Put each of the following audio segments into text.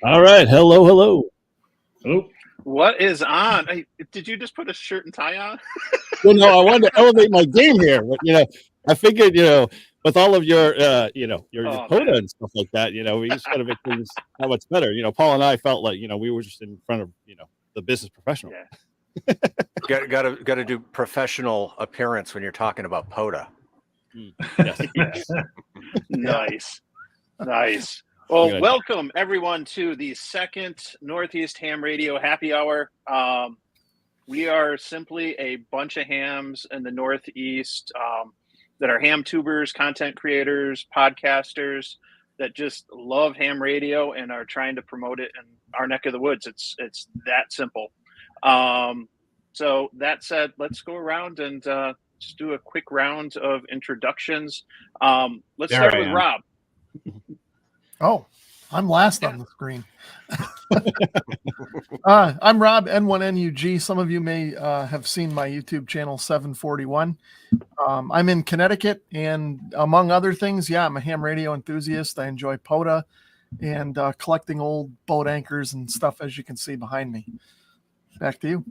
All right. Hello, hello. Oh, What is on? Did you just put a shirt and tie on? Well, no, I wanted to elevate my game here, but I figured, with all of your, your POTA man. and stuff like that, we just got to make things that much better. Paul and I felt like, we were just in front of, the business professional. Yeah. Got to do professional appearance when you're talking about POTA. Yes. Nice. Well, welcome everyone to the second Northeast Ham Radio Happy Hour. We are simply a bunch of hams in the Northeast that are ham tubers, content creators, podcasters that just love ham radio and are trying to promote it in our neck of the woods. It's that simple. So that said, let's go around and just do a quick round of introductions. Let's start with Rob. Oh, I'm last on the screen. I'm Rob, N1NUG. Some of you may have seen my YouTube channel, 741. I'm in Connecticut, and among other things, I'm a ham radio enthusiast. I enjoy POTA and collecting old boat anchors and stuff, as you can see behind me. Back to you.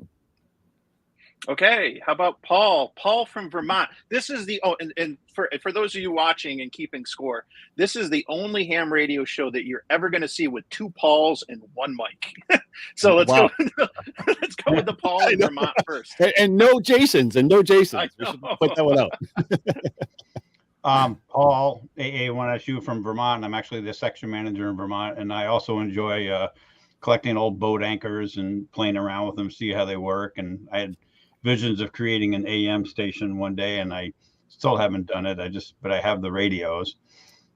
Okay, how about Paul? Paul from Vermont. This is the and for those of you watching and keeping score, this is the only ham radio show that you're ever going to see with two Pauls and one mic. So let's go. Let's go with the Paul in Vermont first. And no Jasons. We should put that one out. Paul, AA1SU from Vermont. I'm actually the section manager in Vermont, and I also enjoy collecting old boat anchors and playing around with them, see how they work. And I had visions of creating an AM station one day, and I still haven't done it. But I have the radios,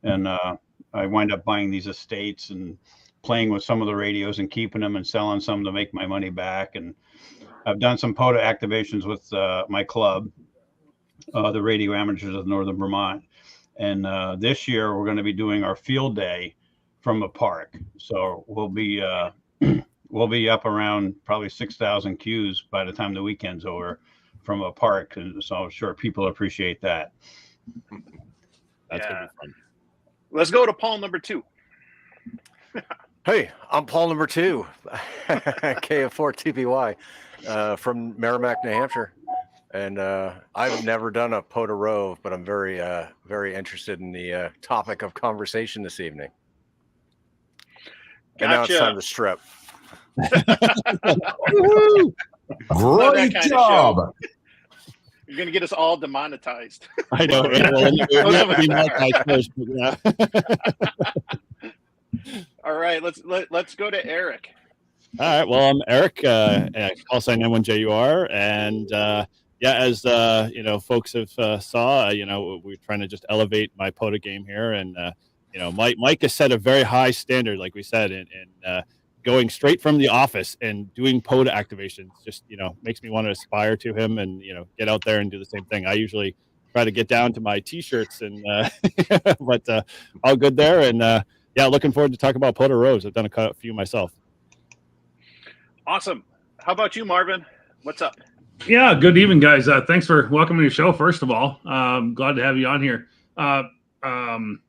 and I wind up buying these estates and playing with some of the radios and keeping them and selling some to make my money back. And I've done some POTA activations with my club, the Radio Amateurs of Northern Vermont. And this year we're going to be doing our field day from a park. So we'll be up around probably 6,000 cues by the time the weekend's over from a park. And so I'm sure people appreciate that. That's going to be fun. Let's go to Paul number 2. Hey, I'm Paul number 2, KF4TPY from Merrimack, New Hampshire. And I've never done a POTA Rove, but I'm very, very interested in the topic of conversation this evening. Gotcha. And now it's time to strip. Great job. You're going to get us all demonetized. I know. All right, let's go to Eric. All right. Well, I'm Eric, call sign N1JUR, and as folks have saw, we're trying to just elevate my POTA game here, and Mike has set a very high standard, like we said, and going straight from the office and doing POTA activations just makes me want to aspire to him and get out there and do the same thing. I usually try to get down to my t-shirts and but all good there, and looking forward to talk about POTA Roves. I've done a few myself. Awesome. How about you, Marvin? What's up? Yeah, good evening, guys. Thanks for welcoming me to the show, first of all. Glad to have you on here. Marvin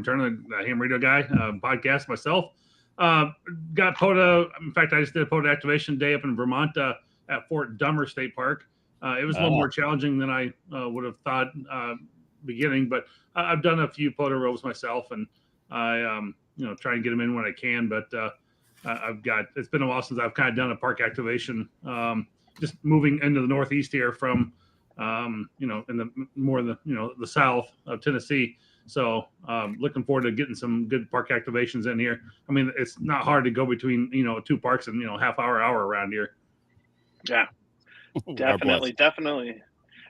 Turner, the ham radio guy, podcast myself. Got POTA. In fact, I just did a POTA activation day up in Vermont at Fort Dummer State Park. It was a little more challenging than I would have thought beginning, but I've done a few POTA Roves myself, and I try and get them in when I can. But it's been a while since I've kind of done a park activation. Just moving into the Northeast here from in the south of Tennessee. So looking forward to getting some good park activations in here. I mean, it's not hard to go between, two parks in, half hour around here. Yeah, definitely.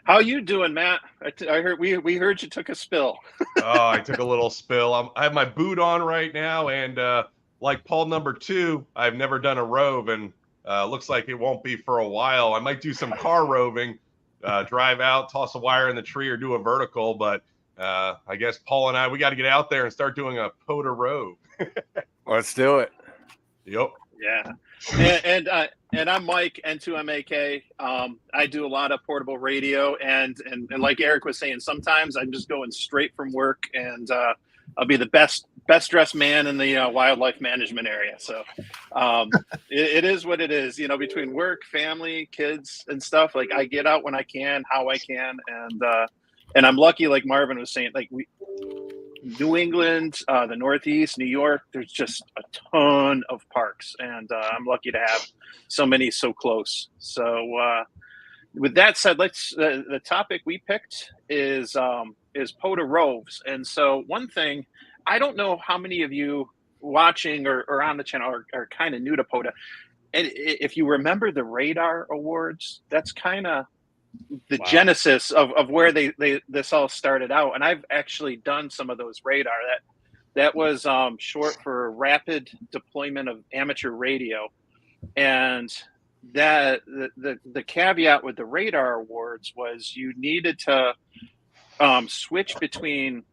How you doing, Matt? I heard we heard you took a spill. Oh, I took a little spill. I have my boot on right now, and like Paul number 2, I've never done a rove, and looks like it won't be for a while. I might do some car roving, drive out, toss a wire in the tree, or do a vertical, but I guess Paul and we got to get out there and start doing a POTA Rove. Let's do it. Yep. Yeah. And I'm Mike, N2MAK. I do a lot of portable radio, and like Eric was saying, sometimes I'm just going straight from work, and I'll be the best best dressed man in the wildlife management area. So it is what it is, you know, between work, family, kids and stuff. Like I get out when I can, how I can. And I'm lucky, like Marvin was saying, like New England, the Northeast, New York, there's just a ton of parks. And I'm lucky to have so many so close. So with that said, the topic we picked is POTA Roves. And so one thing, I don't know how many of you watching or on the channel are kind of new to POTA. And if you remember the Radar Awards, that's kind of the genesis of where this all started out. And I've actually done some of those radar. That was short for Rapid Deployment of Amateur Radio. And that the caveat with the Radar Awards was you needed to switch between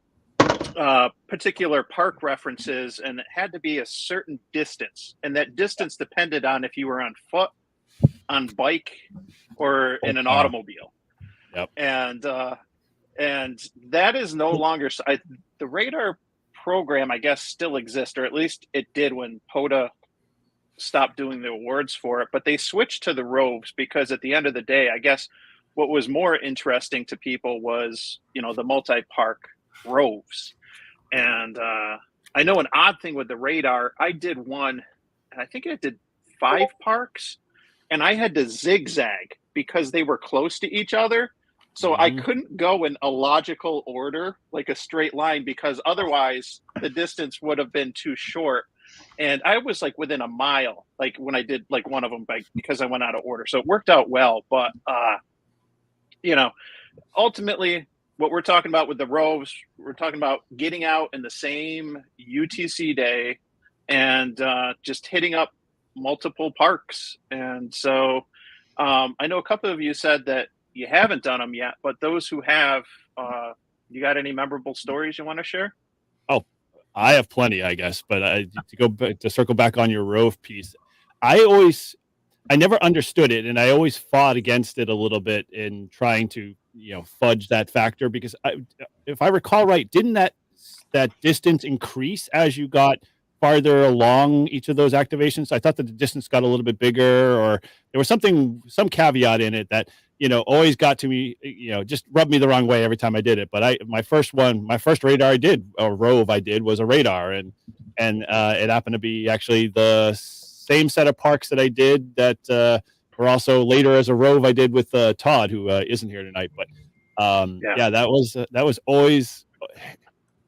particular park references, and it had to be a certain distance, and that distance depended on if you were on foot, on bike, or in an automobile. Yep. And that is no longer the Radar program, I guess, still exists, or at least it did when POTA stopped doing the awards for it, but they switched to the Roves because at the end of the day, I guess what was more interesting to people was, you know, the multi-park Roves. And I know an odd thing with the Radar, I did one, and I think I did 5 parks, and I had to zigzag because they were close to each other. So I couldn't go in a logical order, like a straight line, because otherwise the distance would have been too short. And I was like within a mile, like when I did like one of them, because I went out of order. So it worked out well. But, you know, ultimately what we're talking about with the Roves, we're talking about getting out in the same UTC day and just hitting up multiple parks. And so I know a couple of you said that you haven't done them yet, but those who have, you got any memorable stories you want to share? Oh, I have plenty, I guess, but to circle back on your Rove piece, I never understood it, and I always fought against it a little bit in trying to, you know, fudge that factor, because if I recall right, didn't that distance increase as you got farther along each of those activations? I thought that the distance got a little bit bigger, or there was some caveat in it that, you know, always got to me, you know, just rubbed me the wrong way every time I did it. But my first radar I did, or Rove I did, was a Radar, and it happened to be actually the same set of parks that I did that were also later as a Rove I did with Todd, who isn't here tonight. But that was always,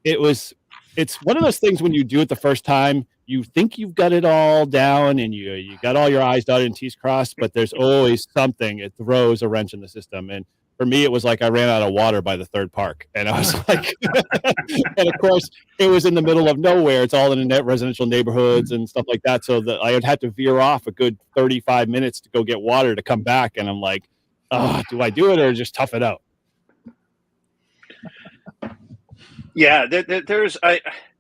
it's one of those things when you do it the first time, you think you've got it all down and you got all your I's dotted and T's crossed, but there's always something. It throws a wrench in the system. And for me, it was like I ran out of water by the 3rd park. And I was like, and of course, it was in the middle of nowhere. It's all in the residential neighborhoods and stuff like that. So that I had to veer off a good 35 minutes to go get water to come back. And I'm like, do I do it or just tough it out? Yeah, there's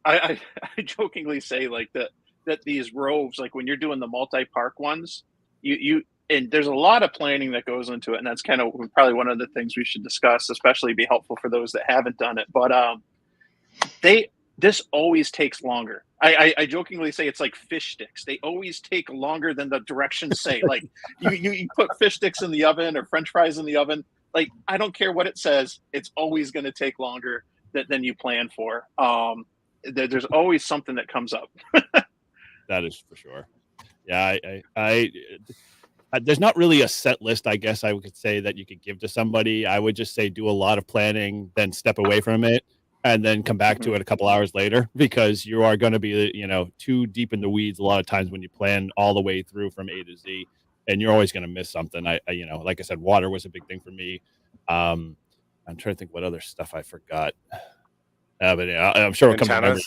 I jokingly say like that these Roves, like when you're doing the multi-park ones, you and there's a lot of planning that goes into it, and that's kind of probably one of the things we should discuss, especially be helpful for those that haven't done it. But this always takes longer. I jokingly say it's like fish sticks. They always take longer than the directions say. Like you put fish sticks in the oven or French fries in the oven. Like, I don't care what it says, it's always going to take longer than you plan for. There's always something that comes up. That is for sure. Yeah, I there's not really a set list, I guess I could say, that you could give to somebody. I would just say do a lot of planning, then step away from it, and then come back to it a couple hours later, because you are going to be, you know, too deep in the weeds a lot of times when you plan all the way through from A to Z, and you're always going to miss something. I you know, like I said, water was a big thing for me. I'm trying to think what other stuff I forgot. But yeah, I'm sure we'll come to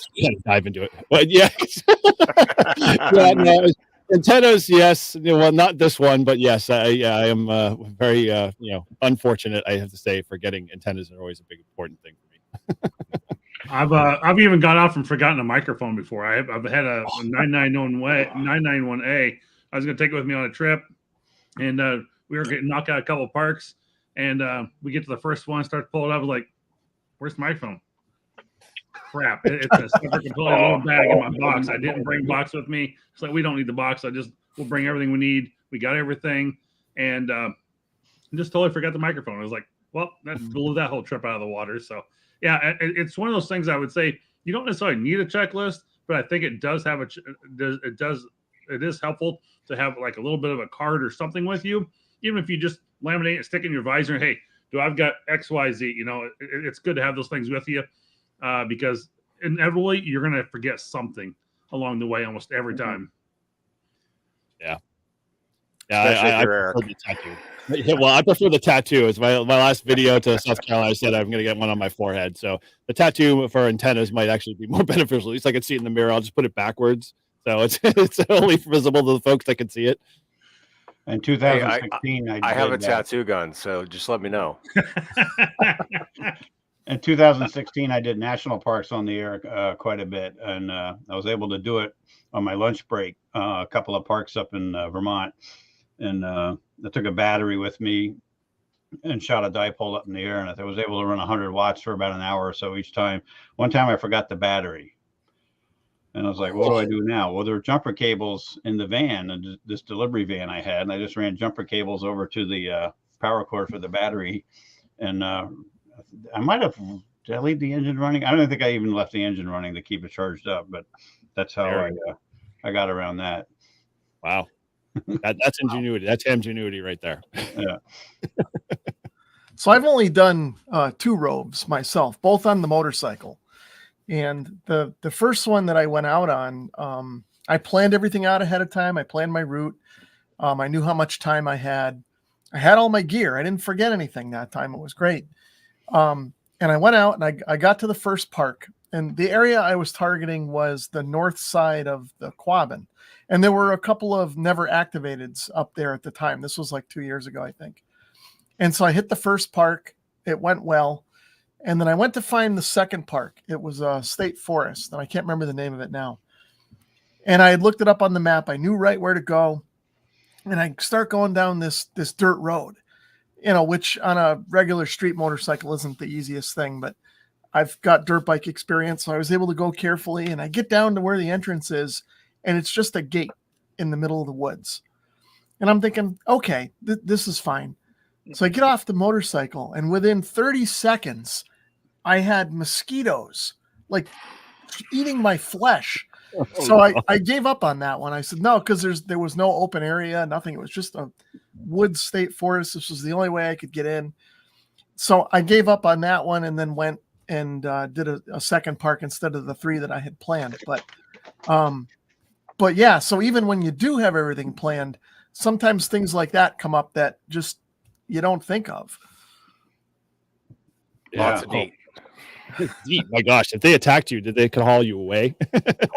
dive into it. But yeah, yeah, no, antennas, yes. Well, not this one, but yes, I am very you know, unfortunate, I have to say, for getting antennas are always a big important thing for me. I've even gone off and forgotten a microphone before. I've had a 991A. I was going to take it with me on a trip, and we were getting knocked out a couple of parks, and we get to the first one, start to pull it up. I was like, "Where's my phone?" crap. It's a separate completely little bag in my box. I didn't bring box with me. It's like, we don't need the box. We'll bring everything we need. We got everything. And just totally forgot the microphone. I was like, well, that blew that whole trip out of the water. So yeah, it's one of those things I would say you don't necessarily need a checklist, but I think it does have it is helpful to have like a little bit of a card or something with you, even if you just laminate and stick in your visor. Hey, I've got X, Y, Z. You know, it's good to have those things with you because inevitably you're going to forget something along the way almost every time. Yeah. Especially if I you're prefer the tattoo. Yeah, well, I prefer the tattoo. As my last video to South Carolina, I said I'm going to get one on my forehead. So the tattoo for antennas might actually be more beneficial. At least I can see it in the mirror. I'll just put it backwards, so it's only visible to the folks that can see it. In 2016, I have a tattoo gun, so just let me know. In 2016, I did national parks on the air quite a bit, and I was able to do it on my lunch break, a couple of parks up in Vermont. And I took a battery with me and shot a dipole up in the air, and I was able to run 100 watts for about an hour or so each time. One time I forgot the battery, and I was like, what do I do now? Well, there were jumper cables in the van, and this delivery van I had, and I just ran jumper cables over to the power cord for the battery. And I might have, did I leave the engine running? I don't think I even left the engine running to keep it charged up, but that's how I got around that. Wow. That's ingenuity. That's ingenuity right there. Yeah. So I've only done 2 roves myself, both on the motorcycle. And the first one that I went out on, I planned everything out ahead of time. I planned my route. I knew how much time I had. I had all my gear. I didn't forget anything that time. It was great. And I went out and I got to the first park. And the area I was targeting was the north side of the Quabbin. And there were a couple of never activateds up there at the time. This was like 2 years ago, I think. And so I hit the first park. It went well. And then I went to find the second park. It was a state forest, and I can't remember the name of it now. And I had looked it up on the map. I knew right where to go. And I start going down this dirt road, which on a regular street motorcycle isn't the easiest thing, but I've got dirt bike experience, so I was able to go carefully. And I get down to where the entrance is, and it's just a gate in the middle of the woods. And I'm thinking, okay, this is fine. So I get off the motorcycle, and within 30 seconds, I had mosquitoes like eating my flesh. So I gave up on that one. I said, no, because there was no open area, nothing. It was just a wood state forest. This was the only way I could get in. So I gave up on that one and then went and did a second park instead of the 3 that I had planned. But yeah, so even when you do have everything planned, sometimes things like that come up that just you don't think of. Lots of deep. My gosh, if they attacked you, did they could haul you away?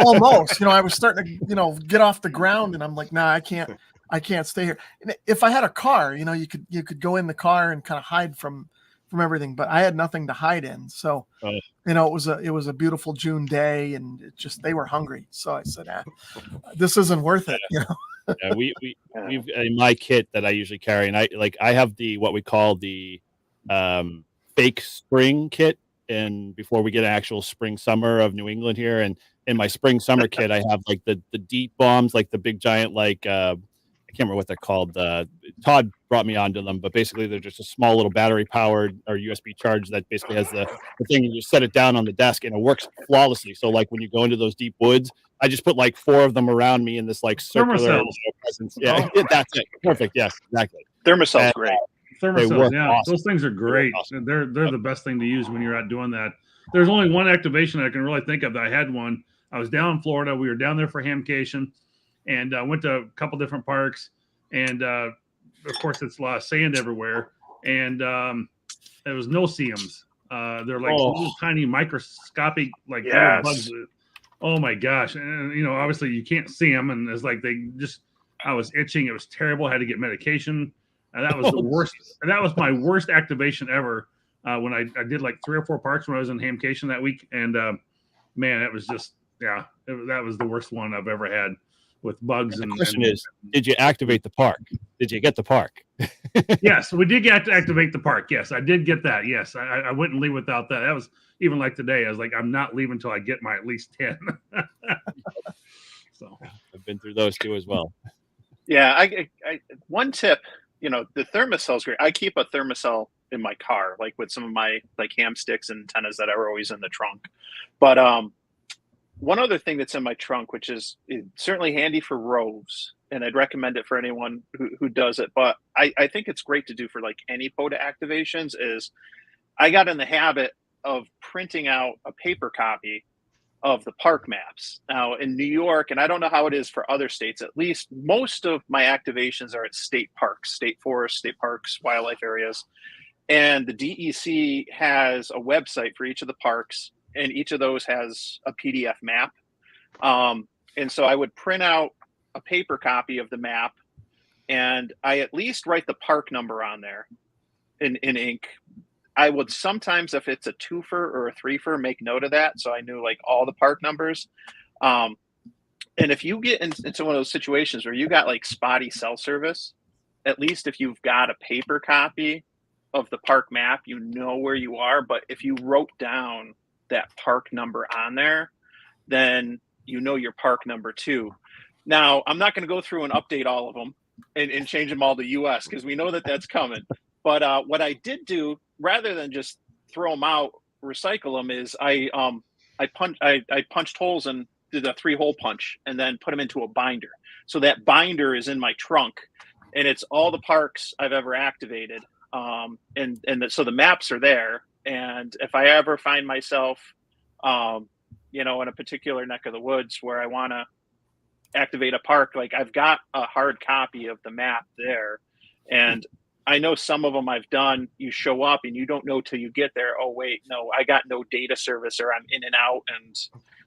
Almost. I was starting to, get off the ground, and I'm like, nah, I can't stay here. And if I had a car, you could go in the car and kind of hide from everything, but I had nothing to hide in. So, it was a beautiful June day, and they were hungry. So I said, this isn't worth it. Yeah, we've in my kit that I usually carry, and I have what we call the fake spring kit. And before we get an actual spring summer of New England here, and in my spring summer kit, I have like the deep bombs, like the big giant, like I can't remember what they're called. Todd brought me onto them, but basically they're just a small little battery powered or USB charge that basically has the thing. You just set it down on the desk and it works flawlessly. So like when you go into those deep woods, I just put like 4 of them around me in this like circular presence. Yeah, that's it. Perfect. Yes, exactly. Thermocell's great. Thermocells, yeah, awesome. Those things are great. Awesome. They're the best thing to use when you're out doing that. There's only one activation I can really think of that I had one. I was down in Florida. We were down there for hamcation, and went to a couple different parks. And of course, it's a lot of sand everywhere, and there was no-see-ums. They're like little tiny microscopic like little bugs. Oh my gosh! And obviously you can't see them, and it's like I was itching. It was terrible. I had to get medication. And that was the worst. And that was my worst activation ever. When I did like 3 or 4 parks when I was in hamcation that week, and man, it was just that was the worst one I've ever had. with bugs. The And question is, did you activate the park? Did you get the park? Yes, we did get to activate the park. Yes, I did get that. Yes, I wouldn't leave without that. That was even like today. I was like, I'm not leaving until I get my at least 10. So I've been through those too as well. Yeah, I one tip, you know, the Thermacell's great. I keep a Thermacell in my car, like with some of my like ham sticks and antennas that are always in the trunk. But one other thing that's in my trunk, which is certainly handy for roves, and I'd recommend it for anyone who does it, but I think it's great to do for like any POTA activations, is I got in the habit of printing out a paper copy of the park maps. Now in New York, and I don't know how it is for other states, at least most of my activations are at state parks, state forests, state parks, wildlife areas. And the DEC has a website for each of the parks, and each of those has a PDF map. And so I would print out a paper copy of the map, and I at least write the park number on there in ink. I would sometimes, if it's a twofer or a threefer, make note of that, so I knew like all the park numbers. And if you get into one of those situations where you got like spotty cell service, at least if you've got a paper copy of the park map, you know where you are. But if you wrote down that park number on there, then you know your park number too. Now, I'm not going to go through and update all of them and change them all to US, because we know that that's coming. But what I did do, rather than just throw them out, recycle them, is I punched holes and did a 3-hole punch, and then put them into a binder. So that binder is in my trunk, and it's all the parks I've ever activated. So the maps are there. And if I ever find myself, you know, in a particular neck of the woods where I want to activate a park, like I've got a hard copy of the map there. And I know some of them I've done, you show up and you don't know till you get there, oh wait, no, I got no data service, or I'm in and out. And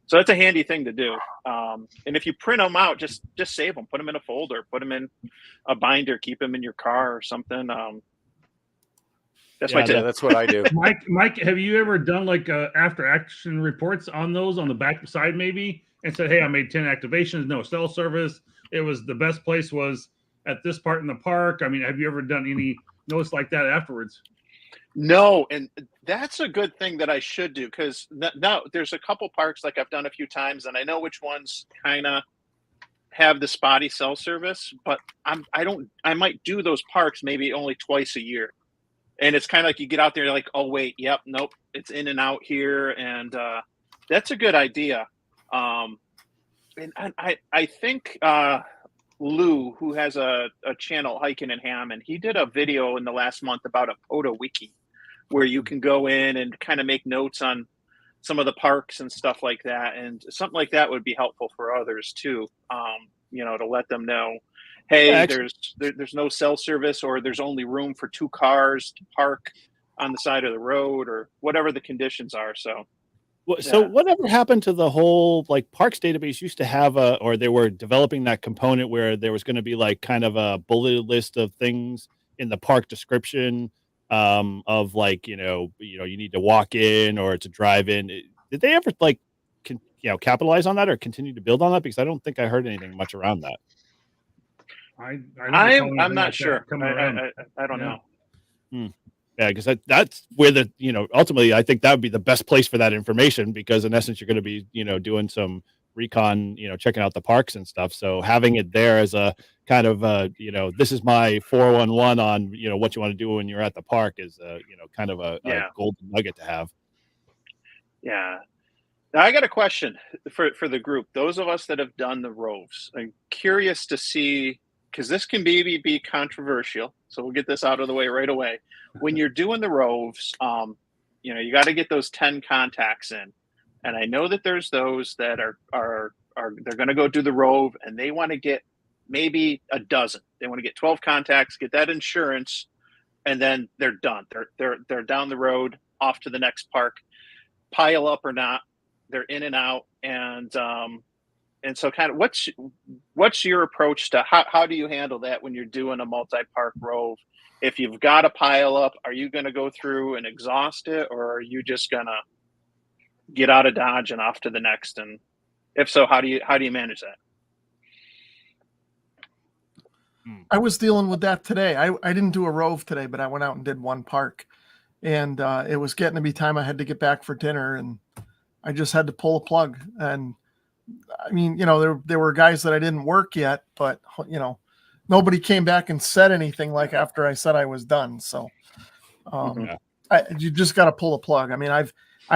so that's a handy thing to do. And if you print them out, just save them, put them in a folder, put them in a binder, keep them in your car or something. That's my tip. Yeah, that's what I do. Mike, have you ever done like after action reports on those on the back side maybe, and said, hey, I made 10 activations, no cell service. It was the best place was at this part in the park. I mean, have you ever done any notes like that afterwards? No, and that's a good thing that I should do, because now there's a couple parks like I've done a few times, and I know which ones kind of have the spotty cell service, but I might do those parks maybe only twice a year. And it's kind of like you get out there, you're like, oh wait, yep, nope, it's in and out here, and that's a good idea. And I think Lou, who has a channel, Hiking and Hammond, he did a video in the last month about a POTA wiki, where you can go in and kind of make notes on some of the parks and stuff like that. And something like that would be helpful for others too, you know, to let them know, hey, Yeah, there's no cell service, or there's only room for 2 cars to park on the side of the road, or whatever the conditions are. So So whatever happened to the whole like parks database used to have or they were developing that component where there was going to be like kind of a bulleted list of things in the park description, of like, you need to walk in or to drive in. Did they ever like, capitalize on that or continue to build on that? Because I don't think I heard anything much around that. I'm not sure. I don't know. Yeah, because that's where ultimately I think that would be the best place for that information, because in essence you're going to be doing some recon, checking out the parks and stuff. So having it there as a kind of this is my 411 on what you want to do when you're at the park is kind of a golden nugget to have. Yeah. Now I got a question for the group. Those of us that have done the roves, I'm curious to see, because this can be controversial. So we'll get this out of the way right away. When you're doing the roves, you got to get those 10 contacts in. And I know that there's those that are they're going to go do the rove and they want to get maybe a dozen. They want to get 12 contacts, get that insurance, and then they're done. They're down the road, off to the next park, pile up or not. They're in and out. And so kind of what's your approach to how do you handle that when you're doing a multi-park rove? If you've got a pile up, are you going to go through and exhaust it, or are you just going to get out of Dodge and off to the next? And if so, how do you manage that? I was dealing with that today. I didn't do a Rove today, but I went out and did one park, and it was getting to be time I had to get back for dinner, and I just had to pull a plug. And I mean, there were guys that I didn't work yet, but nobody came back and said anything like after I said I was done. So you just got to pull a plug. I mean, I've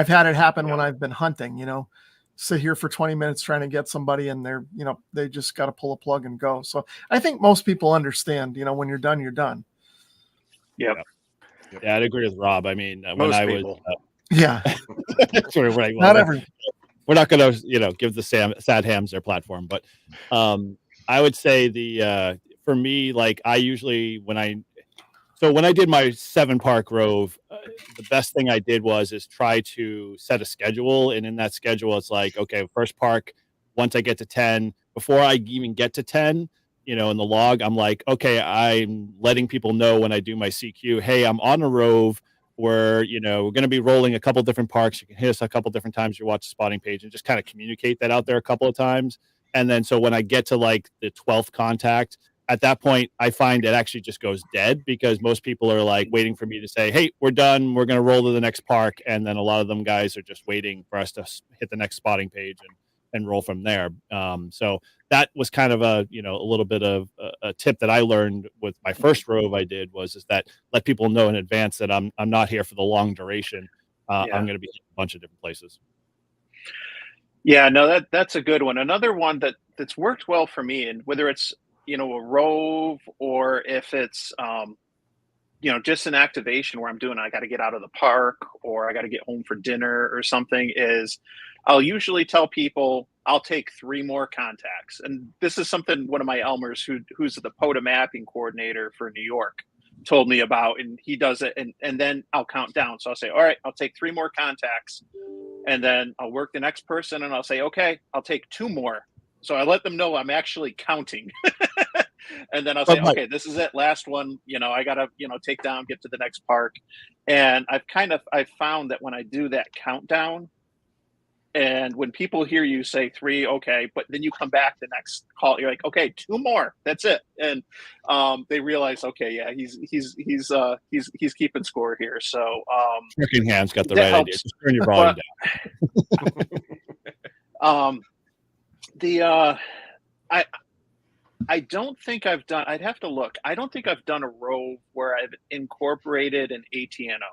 had it happen when I've been hunting, sit here for 20 minutes trying to get somebody, and they just got to pull a plug and go. So I think most people understand, when you're done, you're done. Yep. Yeah, I'd agree with Rob. I mean, when Most I people. was, sorry, right, well, Not everyone. we're not going to, give the sad hams their platform, but I would say for me, like I usually when I did my 7-park Rove, the best thing I did is try to set a schedule, and in that schedule, it's like, okay, first park, once I get to 10, before I even get to 10, in the log, I'm like, okay, I'm letting people know when I do my CQ, hey, I'm on a Rove. Where we're going to be rolling a couple different parks. You can hit us a couple different times. You watch the spotting page and just kind of communicate that out there a couple of times. And then so when I get to like the 12th contact, at that point, I find it actually just goes dead because most people are like waiting for me to say, hey, we're done. We're going to roll to the next park. And then a lot of them guys are just waiting for us to hit the next spotting page and roll from there. So that was kind of a little bit of a tip that I learned with my first Rove I did is that let people know in advance that I'm not here for the long duration. I'm going to be in a bunch of different places. Yeah, no, that's a good one. Another one that's worked well for me, and whether it's a Rove or if it's just an activation where I got to get out of the park or I got to get home for dinner or something, is I'll usually tell people I'll take 3 more contacts. And this is something one of my Elmers who's the POTA mapping coordinator for New York told me about, and he does it. And then I'll count down. So I'll say, all right, I'll take 3 more contacts, and then I'll work the next person and I'll say, okay, I'll take 2 more. So I let them know I'm actually counting. And then I'll say, okay, this is it. Last one, I got to, take down, get to the next park. And I've found that when I do that countdown, and when people hear you say 3, okay, but then you come back the next call, you're like, okay, 2 more, that's it. And they realize, okay, yeah, he's keeping score here. So Buckingham's got the right idea. Just turn your volume down. I don't think I've done. I'd have to look. I don't think I've done a Rove where I've incorporated an ATNO,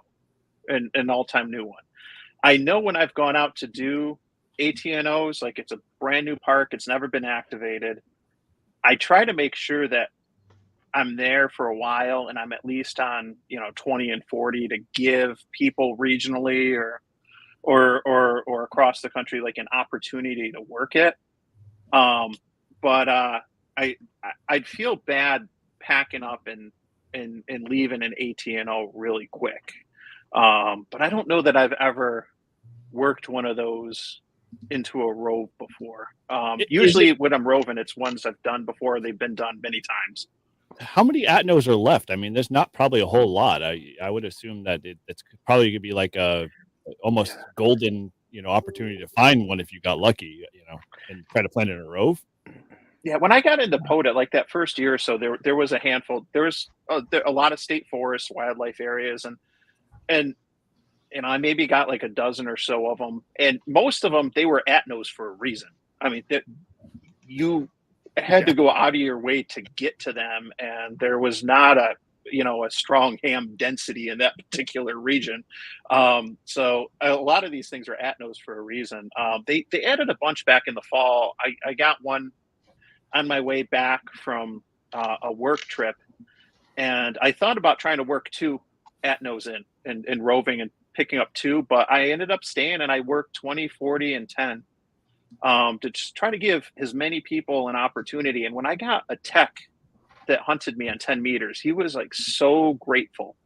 an all-time new one. I know when I've gone out to do ATNOs, like it's a brand new park, it's never been activated, I try to make sure that I'm there for a while and I'm at least on 20 and 40 to give people regionally or across the country like an opportunity to work it. But I'd feel bad packing up and leaving an ATNO really quick. But I don't know that I've ever worked one of those into a Rove before. Usually when I'm roving, it's ones I've done before. They've been done many times. How many ATNOs are left? I mean, there's not probably a whole lot. I would assume that it's probably going to be like a almost golden, opportunity to find one if you got lucky, and try to plant it in a Rove. Yeah, when I got into POTA, like that first year or so, there was a handful. There was a lot of state forests, wildlife areas, and I maybe got like a dozen or so of them, and most of them they were ATNOs for a reason. I mean, you had to go out of your way to get to them, and there was not a strong ham density in that particular region. So a lot of these things are ATNOs for a reason. They added a bunch back in the fall. I got one on my way back from a work trip, and I thought about trying to work 2 ATNOs in roving and picking up 2, but I ended up staying and I worked 20, 40, and 10 to just try to give as many people an opportunity. And when I got a tech that hunted me on 10 meters, he was like so grateful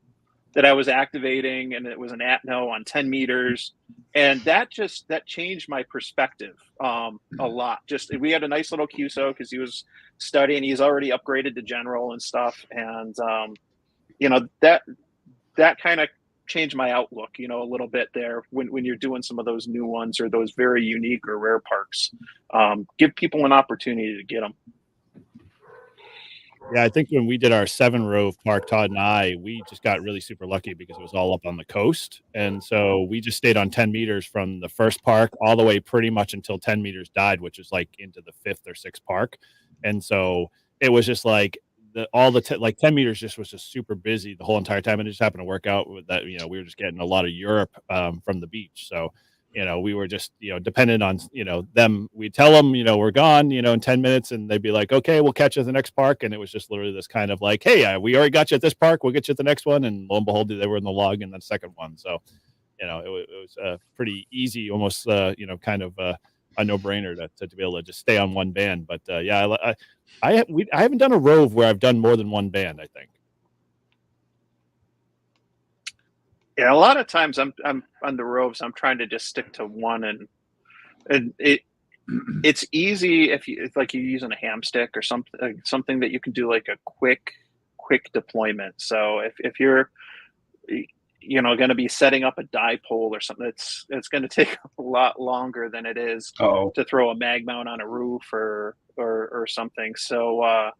that I was activating and it was an ATNO on 10 meters. And that changed my perspective a lot. Just, we had a nice little QSO because he was studying, he's already upgraded to general and stuff. And, that kind of changed my outlook, a little bit there when you're doing some of those new ones or those very unique or rare parks. Give people an opportunity to get them. Yeah, I think when we did our 7 Rove park, Todd and I, we just got really super lucky because it was all up on the coast. And so we just stayed on 10 meters from the first park all the way pretty much until 10 meters died, which is like into the 5th or 6th park. And so it was just like like 10 meters just was just super busy the whole entire time. And it just happened to work out with that. You know, we were just getting a lot of Europe from the beach. So, you know, we were just, you know, dependent on, you know, them. We tell them, you know, we're gone, you know, in 10 minutes, and they'd be like, okay, we'll catch you at the next park. And it was just literally this kind of like, hey, we already got you at this park. We'll get you at the next one. And lo and behold, they were in the log in the second one. So, you know, it was pretty easy, almost, you know, kind of a no-brainer to be able to just stay on one band. But yeah, I haven't done a Rove where I've done more than one band, I think. Yeah, a lot of times I'm on the Roves. I'm trying to just stick to one, and it's easy if it's like you're using a ham stick or something that you can do like a quick deployment. So if you're going to be setting up a dipole or something, it's going to take a lot longer than it is to throw a mag mount on a roof or something. So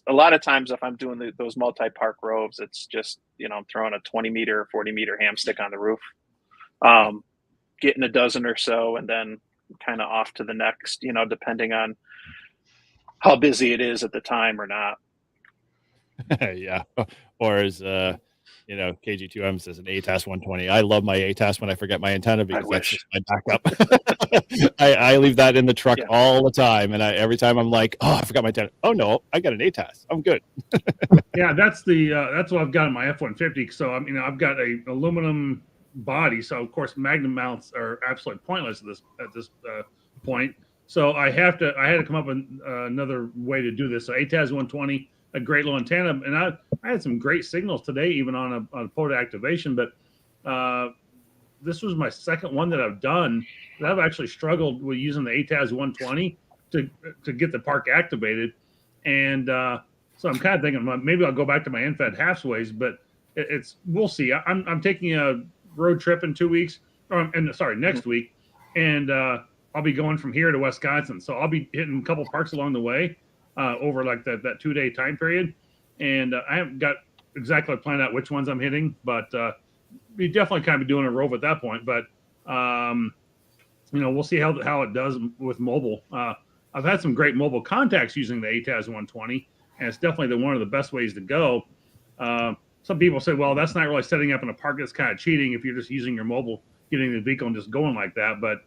a lot of times if I'm doing those multi-park Roves, it's just, I'm throwing a 20-meter, 40-meter ham stick on the roof, getting a dozen or so, and then kind of off to the next, depending on how busy it is at the time or not. Yeah. Or as, KG2M says, an ATAS 120. I love my ATAS when I forget my antenna because that's just my backup. I leave that in the truck all the time. And every time I'm like, oh, I forgot my antenna. Oh, no, I got an ATAS. I'm good. Yeah, that's what I've got in my F-150. So, I've got a aluminum body. So, of course, Magnum mounts are absolutely pointless at this point. So I had to come up with another way to do this. So ATAS 120, a great low antenna, and I had some great signals today, even on a POTA activation. But this was my second one that I've done that I've actually struggled with using the ATAS 120 to get the park activated, and so I'm kind of thinking maybe I'll go back to my NFED halfways, but we'll see. I'm taking a road trip in 2 weeks, next week, and I'll be going from here to Wisconsin. So I'll be hitting a couple parks along the way over like that 2-day time period. And I haven't got exactly planned out which ones I'm hitting, but we definitely kind of be doing a Rove at that point. But, we'll see how it does with mobile. I've had some great mobile contacts using the ATAS 120, and it's definitely one of the best ways to go. Some people say, well, that's not really setting up in a park. That's kind of cheating if you're just using your mobile, getting the vehicle and just going like that. But,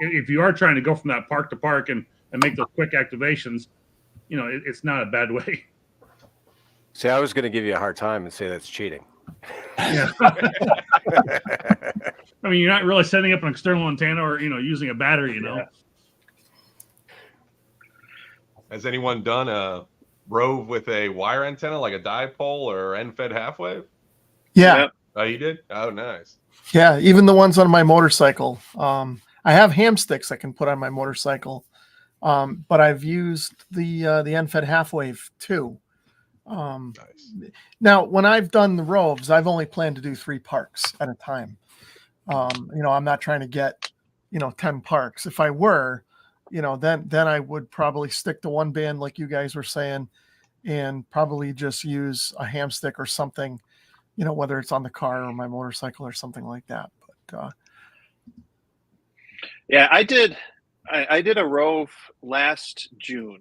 if you are trying to go from that park to park and make those quick activations, it's not a bad way. See, I was going to give you a hard time and say that's cheating. Yeah. You're not really setting up an external antenna or, using a battery, Yeah. Has anyone done a Rove with a wire antenna, like a dipole or NFED half wave? Yeah. Yep. Oh, you did? Oh, nice. Yeah, even the ones on my motorcycle. I have ham sticks I can put on my motorcycle, but I've used the NFED half wave too. Nice. Now, when I've done the Roves, I've only planned to do 3 parks at a time. I'm not trying to get 10 parks. If I were, then I would probably stick to one band like you guys were saying, and probably just use a ham stick or something, whether it's on the car or my motorcycle or something like that. But yeah, I did a Rove last June,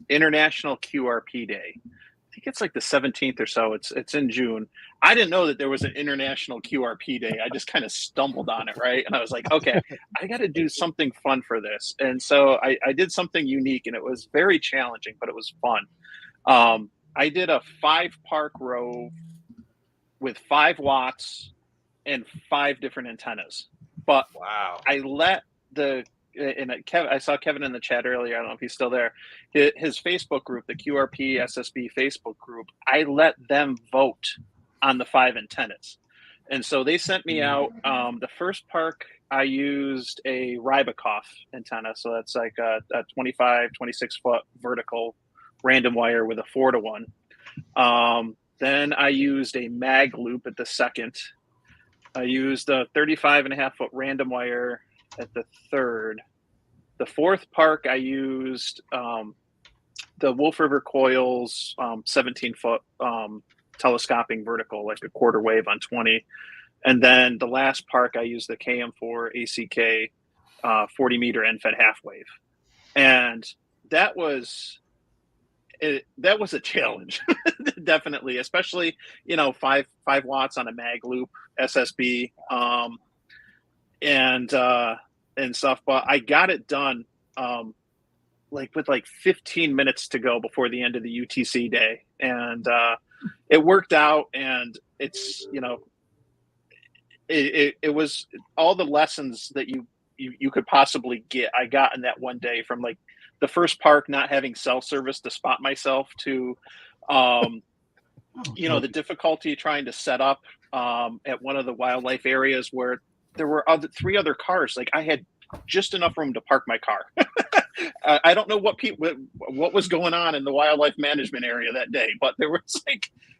International QRP Day. I think it's like the 17th or so. It's in June. I didn't know that there was an International QRP Day. I just kind of stumbled on it, right? And I was like, okay, I got to do something fun for this. And so I did something unique, and it was very challenging, but it was fun. I did a 5-park Rove with 5 watts and 5 different antennas. But wow, I let I saw Kevin in the chat earlier. I don't know if he's still there. His Facebook group, the QRP SSB Facebook group, I let them vote on the 5 antennas. And so they sent me out. The first park, I used a Rybakov antenna. So that's like a 25, 26-foot vertical random wire with a 4-to-1. Then I used a mag loop at the second. I used a 35.5-foot random wire at the third. The 4th park, I used Wolf River Coils 17-foot telescoping vertical, like a quarter wave on 20. And then the last park I used the KM4 ACK 40-meter end-fed half wave. And that was a challenge, definitely, especially, 5 watts on a mag loop SSB and stuff. But I got it done with 15 minutes to go before the end of the UTC day. And it worked out, and it's, it was all the lessons that you could possibly get. I got in that one day, from like the first park not having cell service to spot myself to, the difficulty trying to set up at one of the wildlife areas where there were 3 other cars. Like I had just enough room to park my car. I don't know what was going on in the wildlife management area that day, but there was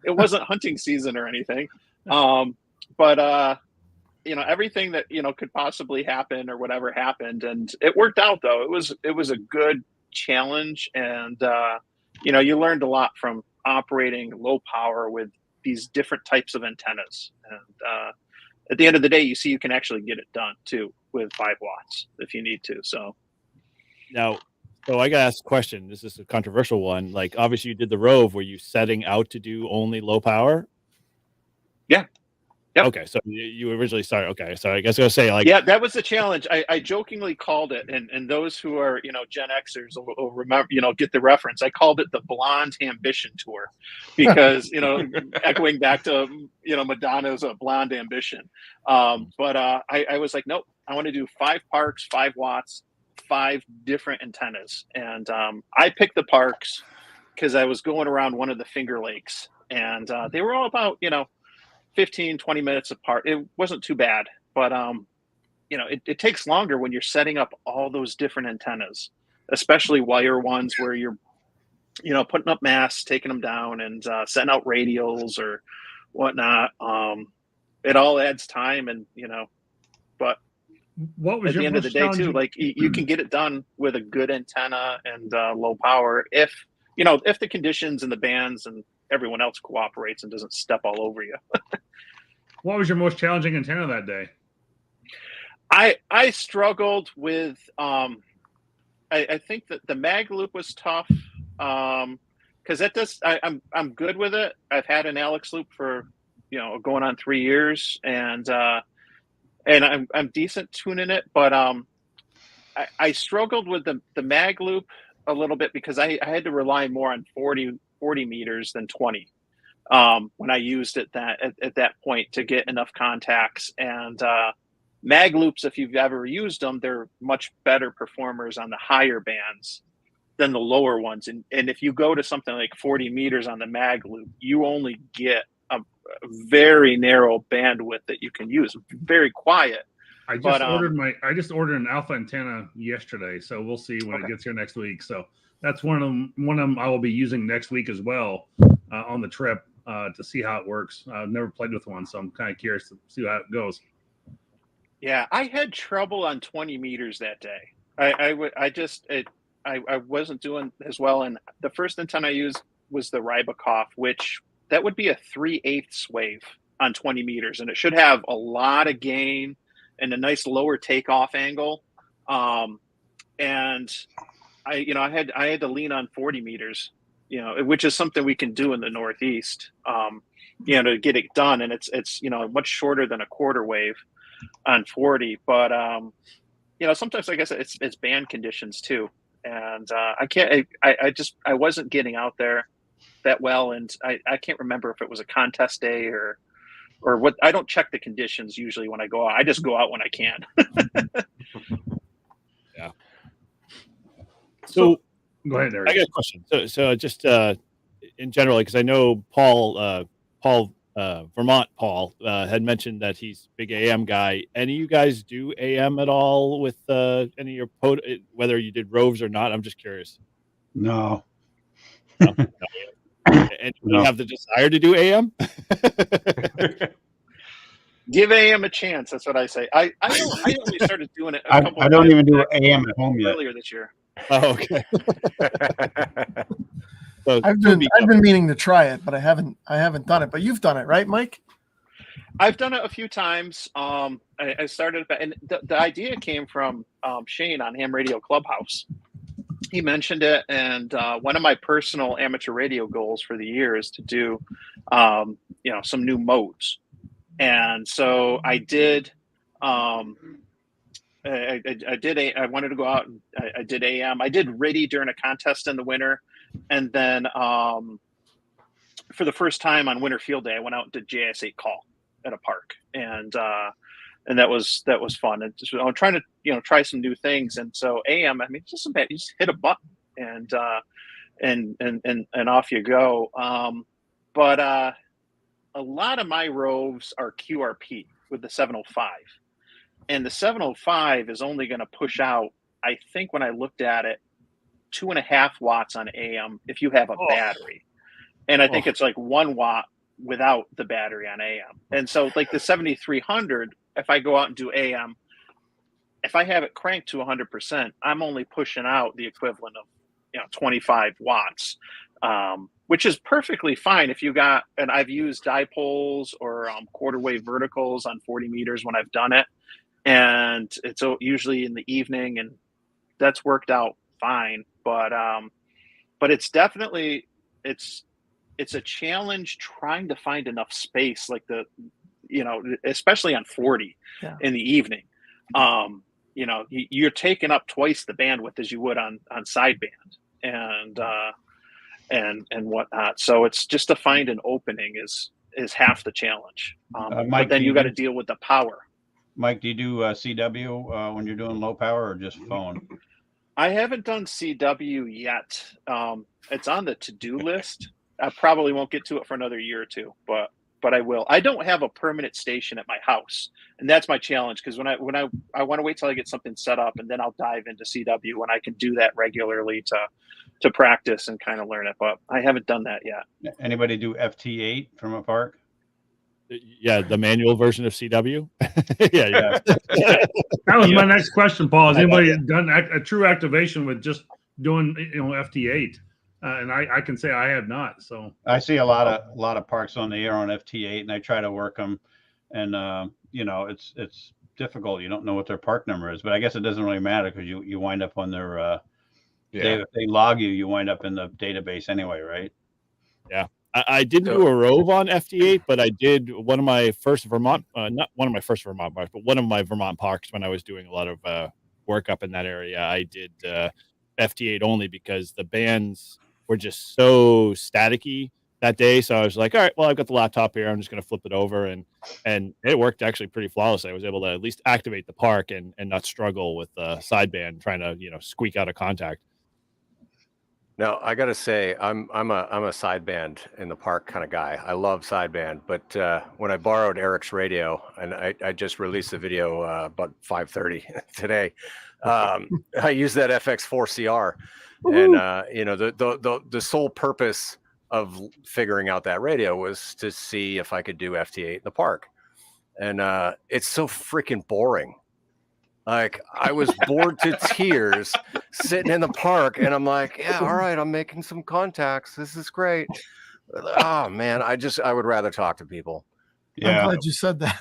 it wasn't hunting season or anything. But everything that, could possibly happen or whatever happened, and it worked out though. It was a good challenge, and you learned a lot from operating low power with these different types of antennas. And at the end of the day, you can actually get it done too with 5 watts if you need to. So now, I got to ask a question. This is a controversial one. Like, obviously you did the Rove. Were you setting out to do only low power? Yeah. Yep. Okay, so you originally started. Okay, so I guess I was say yeah, that was the challenge. I jokingly called it, and those who are Gen Xers will remember, get the reference. I called it the Blonde Ambition Tour, because echoing back to Madonna's Blonde Ambition. But I was like, nope, I want to do 5 parks, 5 watts, 5 different antennas, and I picked the parks because I was going around one of the Finger Lakes, and they were all about 15, 20 minutes apart. It wasn't too bad, but it takes longer when you're setting up all those different antennas, especially wire ones where you're putting up masts, taking them down, and setting out radials or whatnot. It all adds time, and but what was at the end of the day too, like you can get it done with a good antenna and low power if the conditions and the bands and everyone else cooperates and doesn't step all over you. What was your most challenging antenna that day? I struggled with I think that the mag loop was tough, because I'm good with it. I've had an Alex loop for going on 3 years, and I'm decent tuning it, but I struggled with the mag loop a little bit because I had to rely more on 40 meters than 20 when I used it at that point to get enough contacts. And mag loops, if you've ever used them, they're much better performers on the higher bands than the lower ones. And if you go to something like 40 meters on the mag loop, you only get a very narrow bandwidth that you can use. Very quiet. I just ordered an alpha antenna yesterday, so we'll see when it gets here next week. So that's one of them I will be using next week as well on the trip to see how it works. I've never played with one, so I'm kind of curious to see how it goes. Yeah, I had trouble on 20 meters that day. I wasn't doing as well, and the first antenna I used was the Rybakoff, which that would be a 3/8 wave on 20 meters, and it should have a lot of gain and a nice lower takeoff angle. And I had to lean on 40 meters, which is something we can do in the Northeast, to get it done. And it's much shorter than a quarter wave on 40, but sometimes I guess it's band conditions too. And I wasn't getting out there that well. And I can't remember if it was a contest day or what. I don't check the conditions usually when I go out. I just go out when I can. Yeah. So go ahead, Eric. I got a question. So just in general, because I know Paul Vermont Paul had mentioned that he's a big AM guy. Any of you guys do AM at all with any of your whether you did Roves or not? I'm just curious. No. No? And you have the desire to do AM? Give AM a chance. That's what I say. I only started doing it. I don't even do AM at home yet. Earlier this year. Oh, okay. So I've been meaning to try it, but I haven't done it. But you've done it, right, Mike? I've done it a few times. I started, and the idea came from Shane on Ham Radio Clubhouse. He mentioned it, and one of my personal amateur radio goals for the year is to do, some new modes. And so I did. I wanted to go out and I did AM. I did RIDI during a contest in the winter, and then for the first time on Winter Field Day, I went out and did JS8 call at a park, and that was fun. And just, I'm trying to try some new things. And so AM, I mean, it's just you just hit a button and off you go. But a lot of my roves are QRP with the 705. And the 705 is only going to push out, I think when I looked at it, 2.5 watts on AM if you have a battery. And I think it's like 1 watt without the battery on AM. And so like the 7300, if I go out and do AM, if I have it cranked to 100%, I'm only pushing out the equivalent of 25 watts, which is perfectly fine if you got, and I've used dipoles or quarter wave verticals on 40 meters when I've done it. And it's usually in the evening, and that's worked out fine. But it's definitely, it's a challenge trying to find enough space, like especially on 40 in the evening. You're taking up twice the bandwidth as you would on sideband and whatnot. So it's just to find an opening is half the challenge. Mike, but then you got to deal with the power. Mike, do you do CW when you're doing low power or just phone? I haven't done CW yet. It's on the to-do list. I probably won't get to it for another year or two, but I will. I don't have a permanent station at my house, and that's my challenge, because when I want to wait till I get something set up, and then I'll dive into CW when I can do that regularly to practice and kind of learn it. But I haven't done that yet. Anybody do FT8 from a park? Yeah, the manual version of CW. yeah. That was my next question, Paul. Has anybody done a true activation with just doing FT8? And I can say I have not. So I see a lot of parks on the air on FT8, and I try to work them, and it's difficult. You don't know what their park number is, but I guess it doesn't really matter, because you wind up on their if they log you wind up in the database anyway, right? Yeah. I didn't do a rove on FT8, but I did one of my first Vermont, not one of my first Vermont parks, but one of my Vermont parks when I was doing a lot of work up in that area. I did FT8 only because the bands were just so staticky that day. So I was like, all right, well, I've got the laptop here. I'm just going to flip it over. And it worked actually pretty flawlessly. I was able to at least activate the park and not struggle with sideband trying to, squeak out a contact. No, I got to say, I'm a sideband in the park kind of guy. I love sideband, but when I borrowed Eric's radio, and I just released the video about 5:30 today, I used that FX4CR, and the sole purpose of figuring out that radio was to see if I could do FT8 in the park, and it's so freaking boring. Like, I was bored to tears sitting in the park, and I'm like, yeah, all right, I'm making some contacts. This is great. Oh man, I would rather talk to people. Yeah. I'm glad you said that.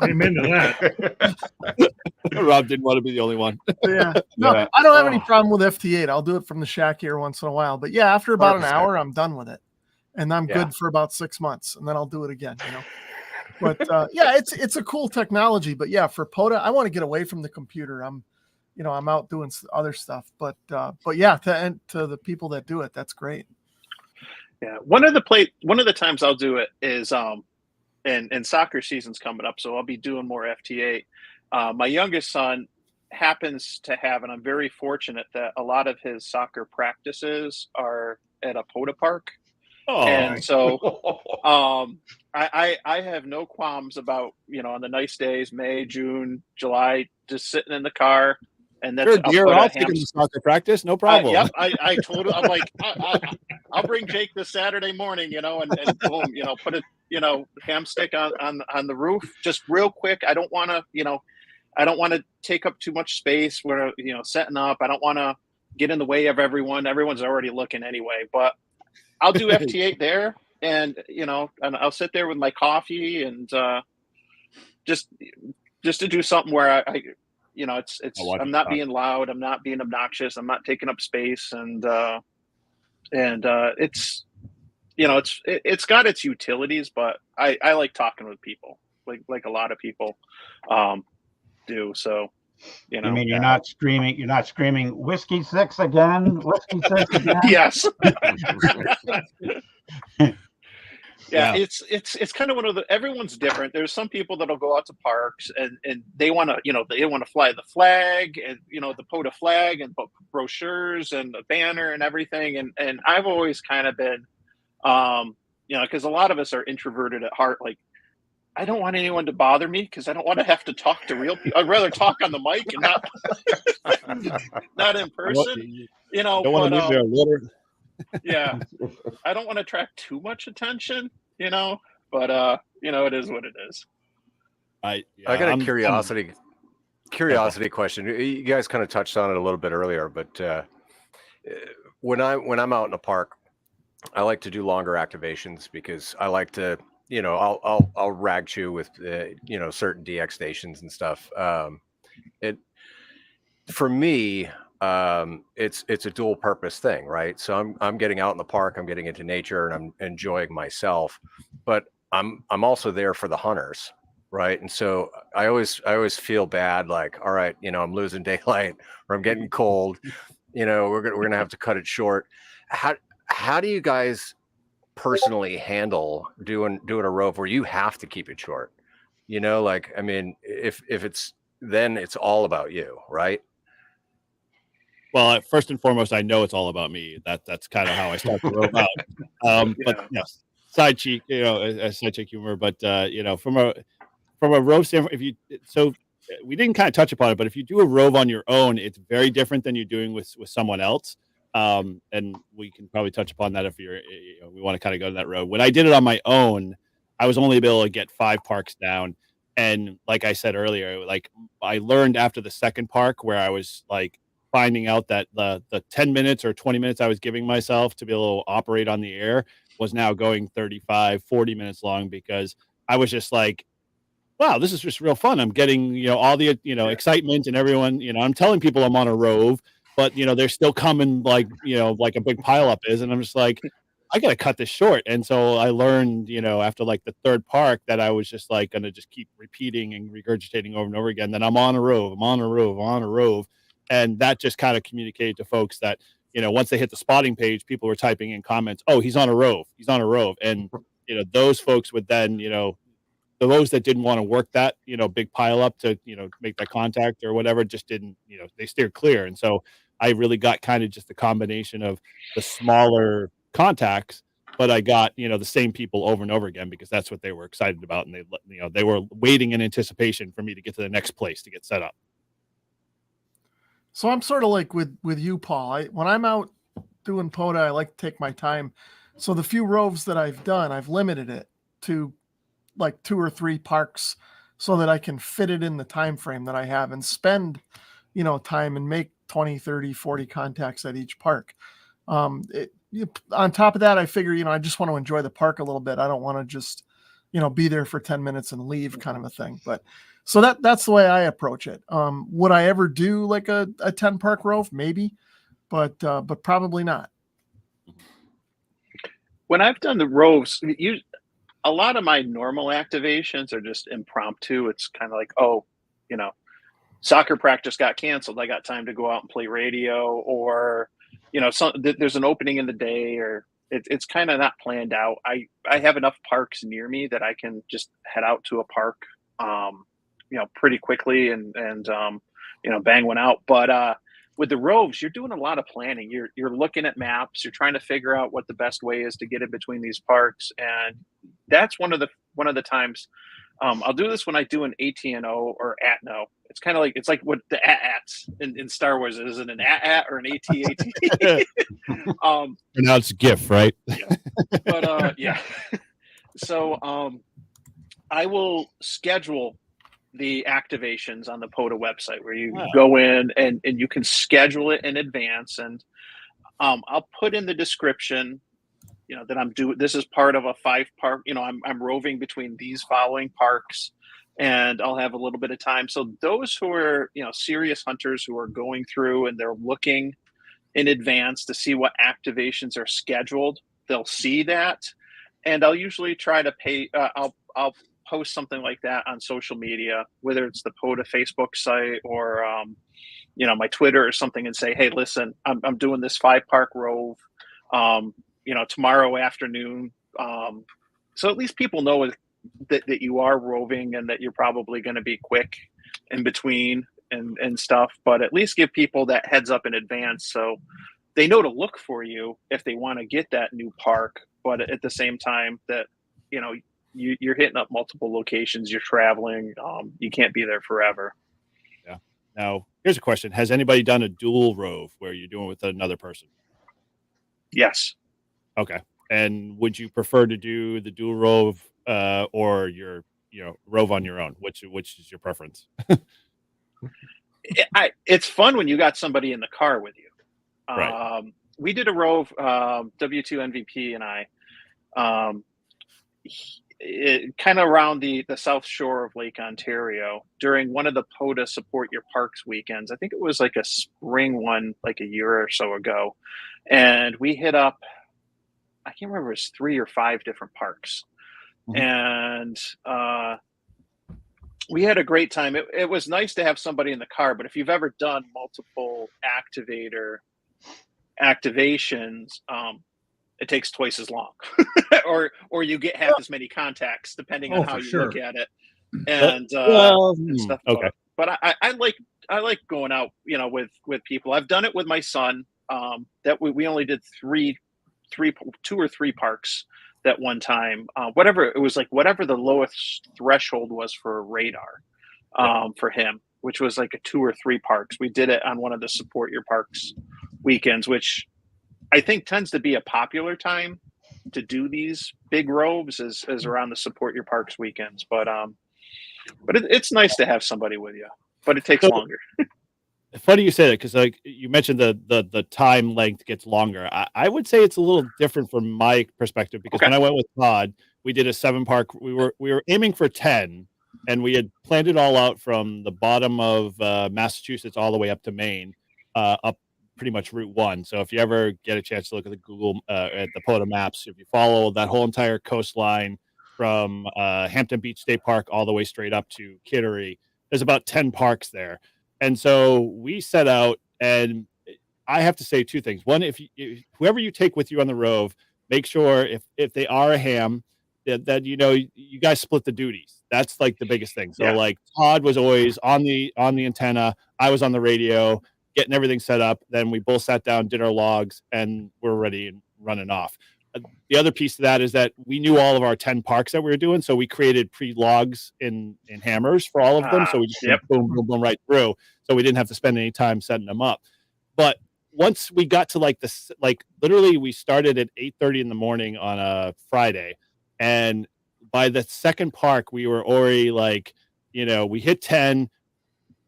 Amen to that. Rob didn't want to be the only one. Yeah. No, I don't have any problem with FT8. I'll do it from the shack here once in a while. But yeah, after about an hour, I'm done with it. And I'm good for about 6 months, and then I'll do it again, But it's a cool technology. But yeah, for POTA, I want to get away from the computer. I'm out doing other stuff. But yeah, to the people that do it, that's great. Yeah, one of the times I'll do it is and soccer season's coming up, so I'll be doing more FT8. My youngest son happens to have, and I'm very fortunate that a lot of his soccer practices are at a POTA park. Oh. And so I have no qualms about, on the nice days, May, June, July, just sitting in the car. And that's I'll take him to soccer practice, no problem. Yep, I told him, I'm like, I'll bring Jake this Saturday morning, and boom, put a ham stick on the roof, just real quick. I don't want to take up too much space where setting up. I don't want to get in the way of everyone. Everyone's already looking anyway, but I'll do FT8 there, and and I'll sit there with my coffee and just to do something where I I'm not being loud, I'm not being obnoxious, I'm not taking up space, and it's it's got its utilities, but I like talking with people, like a lot of people do. So You mean you're not screaming whiskey six again? Whiskey six again? Yes. Yeah, it's kind of one of the, everyone's different. There's some people that'll go out to parks and they want to fly the flag and the POTA flag and brochures and the banner and everything. And I've always kind of been because a lot of us are introverted at heart. Like, I don't want anyone to bother me because I don't want to have to talk to real people. I'd rather talk on the mic and not in person. Don't want to leave there litter. Yeah, I don't want to attract too much attention, but it is what it is. I got a curiosity question. You guys kind of touched on it a little bit earlier, but when I'm out in a park, I like to do longer activations because I like to, I'll rag chew with certain DX stations and stuff. For me, it's a dual purpose thing, right? So I'm getting out in the park, I'm getting into nature, and I'm enjoying myself, but I'm also there for the hunters, right? And so I always feel bad, like, all right, I'm losing daylight or I'm getting cold, we're gonna have to cut it short. How do you guys personally handle doing a rove where you have to keep it short? I mean, if it's then it's all about you, right? Well, first and foremost, I know it's all about me. That's kind of how I start to rove out. But yes, side cheek, side cheek humor. But from a rove standpoint, we didn't kind of touch upon it, but if you do a rove on your own, it's very different than you're doing with someone else. And we can probably touch upon that if we want to kind of go to that road. When I did it on my own, I was only able to get 5 parks down. And like I said earlier, like I learned after the second park where I was like finding out that the 10 minutes or 20 minutes I was giving myself to be able to operate on the air was now going 35, 40 minutes long, because I was just like, wow, this is just real fun. I'm getting, all the, excitement, and everyone, I'm telling people I'm on a rove, but, they're still coming like a big pileup is. And I'm just like, I got to cut this short. And so I learned, after like the third park, that I was just like going to just keep repeating and regurgitating over and over again that I'm on a rove, I'm on a rove, I'm on a rove. And that just kind of communicated to folks that, once they hit the spotting page, people were typing in comments, oh, he's on a rove, he's on a rove. And, those folks would then, those that didn't want to work that, big pile up to, make that contact or whatever, just didn't, they steered clear. And so I really got kind of just a combination of the smaller contacts, but I got, the same people over and over again, because that's what they were excited about. And they were waiting in anticipation for me to get to the next place to get set up. So I'm sort of like with you, Paul. When I'm out doing POTA, I like to take my time. So the few roves that I've done, I've limited it to like 2 or 3 parks so that I can fit it in the time frame that I have and spend, time and make 20, 30, 40 contacts at each park. On top of that, I figure, I just want to enjoy the park a little bit. I don't want to just, be there for 10 minutes and leave kind of a thing. But so that's the way I approach it. Would I ever do like a 10 park rove? Maybe, but probably not. When I've done the roves, a lot of my normal activations are just impromptu. It's kind of like, soccer practice got canceled, I got time to go out and play radio, or, there's an opening in the day, or it's kind of not planned out. I have enough parks near me that I can just head out to a park, pretty quickly and bang one out. But with the roves, you're doing a lot of planning. You're looking at maps. You're trying to figure out what the best way is to get in between these parks, and that's one of the times. I'll do this when I do an ATNO or ATNO. It's kind of like, it's like what the AT-ATs in Star Wars is. It an AT-AT or an AT-AT? Pronounced GIF, right? Yeah. But yeah. So I will schedule the activations on the POTA website where you Wow. go in and you can schedule it in advance. And I'll put in the description, that this is part of a 5-park, I'm roving between these following parks, and I'll have a little bit of time. So those who are, serious hunters who are going through and they're looking in advance to see what activations are scheduled, they'll see that. And I'll usually try to I'll post something like that on social media, whether it's the POTA Facebook site or, my Twitter or something, and say, hey, listen, I'm doing this 5-park rove, tomorrow afternoon. So at least people know that you are roving and that you're probably going to be quick in between and stuff, but at least give people that heads up in advance so they know to look for you if they want to get that new park. But at the same time that, you're hitting up multiple locations, you're traveling, you can't be there forever. Yeah. Now, here's a question. Has anybody done a dual rove where you're doing it with another person? Yes. Okay. And would you prefer to do the dual rove or your, rove on your own? Which is your preference? It's fun when you got somebody in the car with you. Right. We did a rove, W2 MVP and I, kind of around the south shore of Lake Ontario during one of the POTA Support Your Parks weekends. I think it was like a spring one, like a year or so ago. And we hit up, I can't remember, it was 3 or 5 different parks. And we had a great time. It was nice to have somebody in the car, but if you've ever done multiple activations, it takes twice as long, or you get half as many contacts, depending on how you look at it, and stuff. Okay. But I like going out, with people. I've done it with my son. That we only did 2 or 3 parks that one time. Whatever the lowest threshold was for radar, for him, which was like a 2 or 3 parks. We did it on one of the Support Your Parks weekends, which I think tends to be a popular time to do these big roves is around the Support Your Parks weekends. But it's nice to have somebody with you, but it takes longer. Funny you say that, because like you mentioned the time length gets longer. I would say it's a little different from my perspective, because when I went with Todd, we did a 7-park. We were aiming for 10, and we had planned it all out from the bottom of Massachusetts all the way up to Maine, up pretty much Route 1. So if you ever get a chance to look at the Google at the POTA maps, if you follow that whole entire coastline from Hampton Beach State Park all the way straight up to Kittery, there's about 10 parks there. And so we set out, and I have to say 2 things. One, if whoever you take with you on the rove, make sure if they are a ham, that you guys split the duties. That's like the biggest thing. So like Todd was always on the antenna, I was on the radio, getting everything set up. Then we both sat down, did our logs, and we're ready and running off. The other piece of that is that we knew all of our 10 parks that we were doing, so we created pre-logs in Hammers for all of them. So we just boom, boom, boom right through. So we didn't have to spend any time setting them up. But once we got to literally we started at 8:30 in the morning on a Friday, and by the second park we were already we hit 10,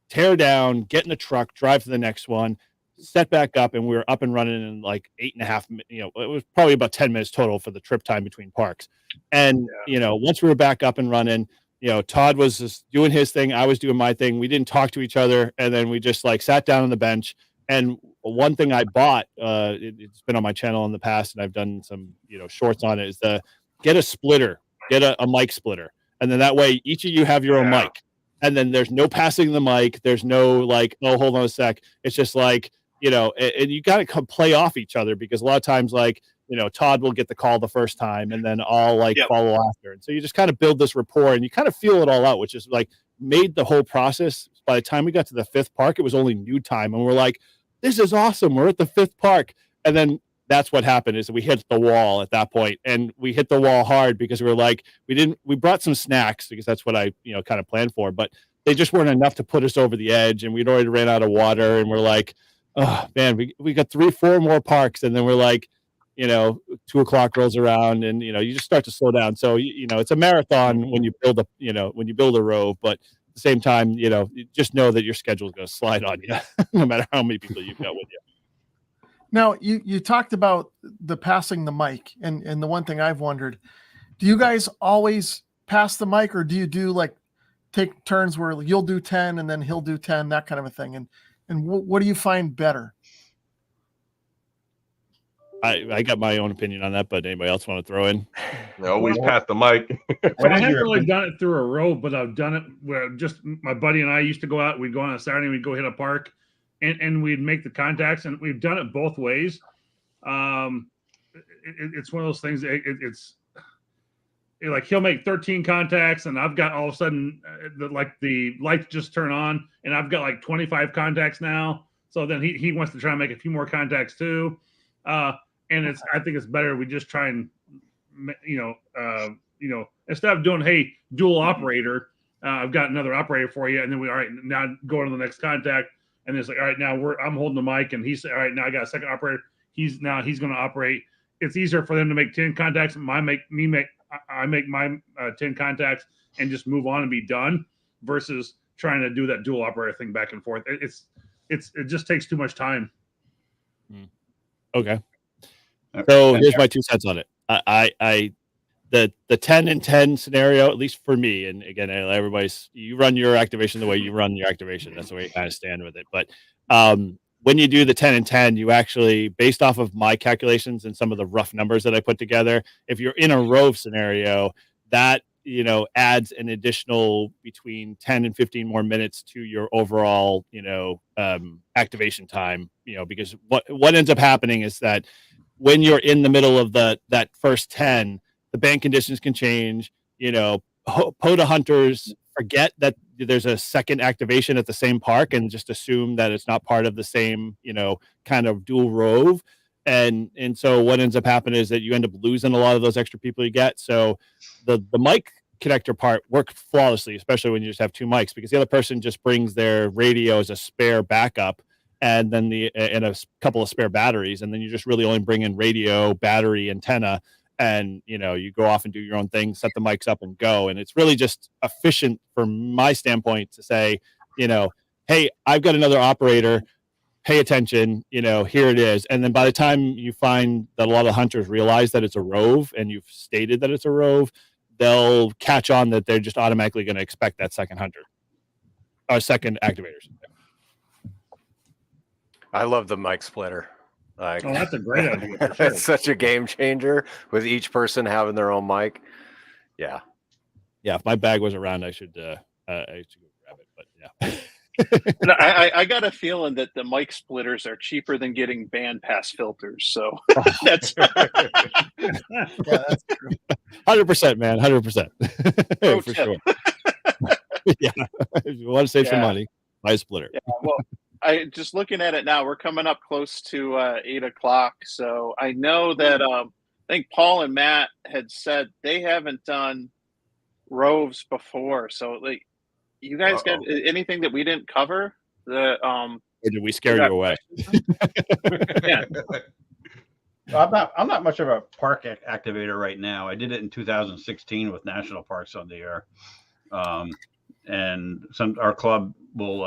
tear down, get in the truck, drive to the next one, set back up, and we were up and running in like 8.5 minutes. It was probably about 10 minutes total for the trip time between parks. And once we were back up and running, Todd was just doing his thing, I was doing my thing. We didn't talk to each other, and then we just sat down on the bench. And one thing I bought, it's been on my channel in the past, and I've done some shorts on it, is get a splitter, get a mic splitter, and then that way each of you have your own mic. And then there's no passing the mic. There's no oh, hold on a sec. It's just and you got to play off each other, because a lot of times Todd will get the call the first time, and then I'll follow after. And so you just kind of build this rapport, and you kind of feel it all out, which is made the whole process. By the time we got to the 5th park, it was only new time. And we're like, this is awesome. We're at the 5th park. And then that's what happened, is we hit the wall at that point, and we hit the wall hard, because we brought some snacks, because that's what I kind of planned for, but they just weren't enough to put us over the edge, and we'd already ran out of water, and we're like, oh man, we got 3-4 more parks, and then we're like, 2 o'clock rolls around, and you just start to slow down. So it's a marathon when you build a rove, but the same time, you know, you just know that your schedule is going to slide on you, no matter how many people you've got with you. Now, you talked about the passing the mic, and the one thing I've wondered, do you guys always pass the mic, or do you do like take turns where you'll do 10 and then he'll do 10, that kind of a thing? And what do you find better? I got my own opinion on that, but anybody else want to throw in? Always pass the mic. So I haven't really done it through a row, but I've done it where just my buddy and I used to go out. We'd go on a Saturday, we'd go hit a park, and we'd make the contacts, and we've done it both ways. It's one of those things. It's like he'll make 13 contacts, and I've got all of a sudden the lights just turn on, and I've got like 25 contacts now. So then he wants to try and make a few more contacts too. And I think it's better we just try and instead of doing, hey, dual operator, I've got another operator for you, and then all right, now go to the next contact, and it's like, all right, now I'm holding the mic, and he's all right, now I got a second operator. He's going to operate. It's easier for them to make 10 contacts, and I make my 10 contacts and just move on and be done, versus trying to do that dual operator thing back and forth. It just takes too much time. Okay. So here's my 2 cents on it. The 10 and 10 scenario, at least for me, and again, you run your activation the way you run your activation. That's the way you kind of stand with it. But when you do the 10 and 10, you actually, based off of my calculations and some of the rough numbers that I put together, if you're in a Rove scenario, that, you know, adds an additional between 10 and 15 more minutes to your overall, you know, activation time, you know, because what ends up happening is that when you're in the middle of that first 10, the bank conditions can change. You know, POTA hunters forget that there's a second activation at the same park and just assume that it's not part of the same, you know, kind of dual rove. And so what ends up happening is that you end up losing a lot of those extra people you get. So the mic connector part worked flawlessly, especially when you just have 2 mics, because the other person just brings their radio as a spare backup, and then and a couple of spare batteries, and then you just really only bring in radio, battery, antenna, and you know, you go off and do your own thing, set the mics up and go. And it's really just efficient from my standpoint to say, you know, hey, I've got another operator, pay attention, you know, here it is. And then by the time you find that a lot of hunters realize that it's a Rove and you've stated that it's a Rove, they'll catch on that they're just automatically going to expect that second hunter or second activators. I love the mic splitter. That's a great idea. For sure. It's such a game changer with each person having their own mic. Yeah. If my bag was around, I should go grab it. But yeah. No, I got a feeling that the mic splitters are cheaper than getting band pass filters. So that's That's true. 100%, man. 100%. For sure. Yeah. If you want to save some money, buy a splitter. Yeah, well, I just looking at it now, we're coming up close to 8:00. So I know that I think Paul and Matt had said they haven't done Roves before. So like, you guys got anything that we didn't cover? Or did we scare you away? Yeah. I'm not much of a park activator right now. I did it in 2016 with National Parks on the Air, and our club will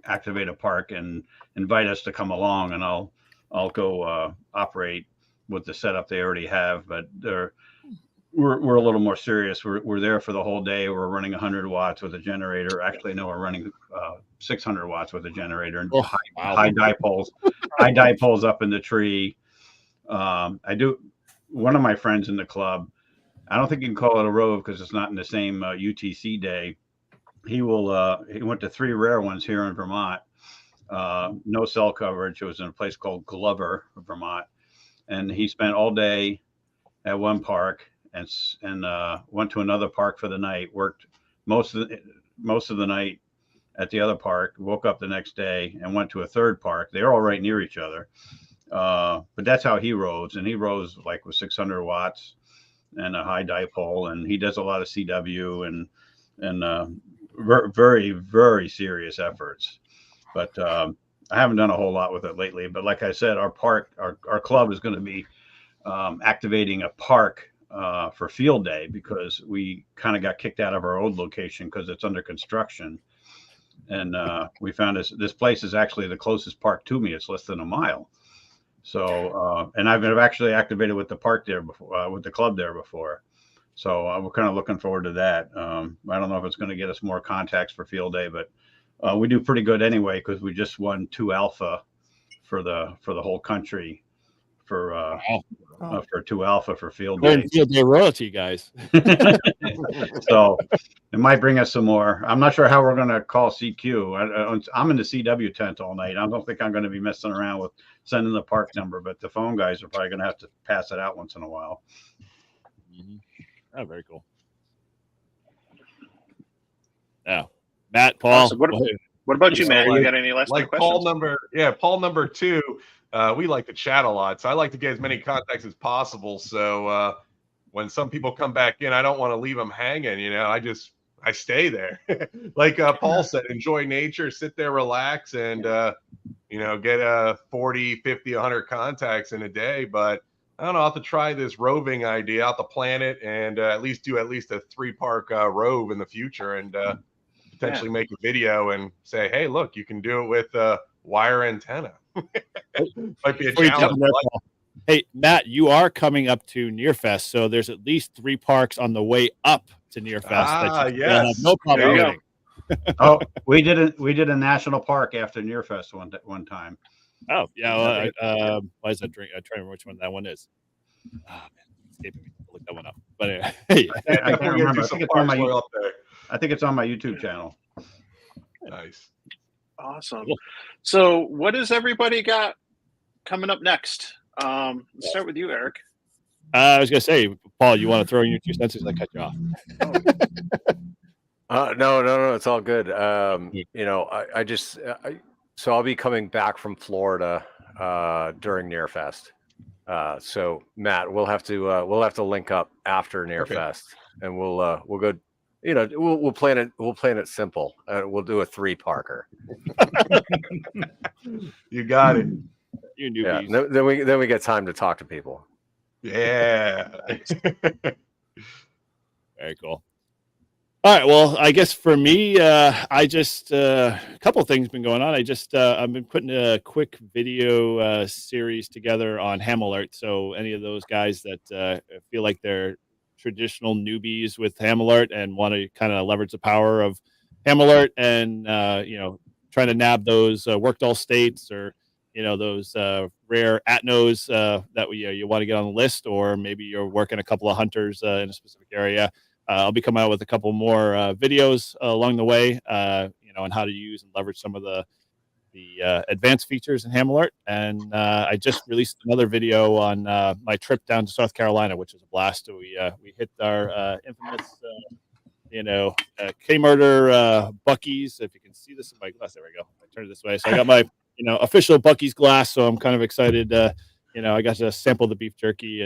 activate a park and invite us to come along, and I'll go operate with the setup they already have. But we're a little more serious. We're there for the whole day. We're running 100 watts with a generator. Actually, no, we're running 600 watts with a generator and high dipoles up in the tree. One of my friends in the club, I don't think you can call it a Rove because it's not in the same UTC day. He went to 3 rare ones here in Vermont. No cell coverage. It was in a place called Glover, Vermont, and he spent all day at one park and went to another park for the night. Worked most of the night at the other park. Woke up the next day and went to a third park. They're all right near each other, but that's how he roves. And he roves like with 600 watts and a high dipole. And he does a lot of CW and very, very serious efforts. But I haven't done a whole lot with it lately. But like I said, our club is going to be activating a park for field day because we kind of got kicked out of our old location because it's under construction. And we found this place is actually the closest park to me. It's less than a mile. So, and I've actually activated with the park there before, with the club there before. So we're kind of looking forward to that. I don't know if it's going to get us more contacts for field day, but we do pretty good anyway because we just won 2 alpha for the whole country for 2 alpha for field day. Field day royalty, guys. So it might bring us some more. I'm not sure how we're going to call CQ. I'm in the CW tent all night. I don't think I'm going to be messing around with sending the park number, but the phone guys are probably going to have to pass it out once in a while. Mm-hmm. Oh, very cool. Yeah, Matt, Paul. Awesome. What about you, Matt? You got any last like questions? Paul number 2. We like to chat a lot, so I like to get as many contacts as possible. So when some people come back in, I don't want to leave them hanging. You know, I stay there. Like Paul said, enjoy nature, sit there, relax, and you know, get 40, 50, 100 contacts in a day. But I don't know, I'll have to try this roving idea out the planet and at least do a 3-park rove in the future and potentially make a video and say, hey, look, you can do it with a wire antenna. Might be a challenge. Hey, Matt, you are coming up to NeHR, so there's at least 3 parks on the way up to NeHR. Yes. Have no problem hitting. Oh, we did a national park after NeHR one time. Oh, yeah. Well, why is that drink? I'm trying to remember which one that one is. Oh, man, it's escaping me. Look that one up. But anyway, I can't remember. I think it's on my YouTube channel. Nice. Awesome. So what does everybody got coming up next? Let's start with you, Eric. I was going to say, Paul, you want to throw in your 2 cents as I cut you off? No, it's all good. You know, so I'll be coming back from Florida during NeHR. So Matt, we'll have to link up after NeHR, and we'll go. You know, we'll plan it simple. We'll do a 3-parker. You got it. You newbies. Yeah. Then we get time to talk to people. Yeah. Very cool. All right. Well, I guess for me, I just a couple of things been going on. I've been putting a quick video series together on Ham Alert. So any of those guys that feel like they're traditional newbies with Ham Alert and want to kind of leverage the power of Ham Alert and you know, trying to nab those worked all states or those rare atnos that you want to get on the list, or maybe you're working a couple of hunters in a specific area. I'll be coming out with a couple more videos along the way, on how to use and leverage some of the advanced features in Ham Alert. And I just released another video on my trip down to South Carolina, which was a blast. We hit our infamous, K-Murder Buc-ee's. If you can see this in my glass, there we go. I turned it this way. So I got my, official Buc-ee's glass. So I'm kind of excited. I got to sample the beef jerky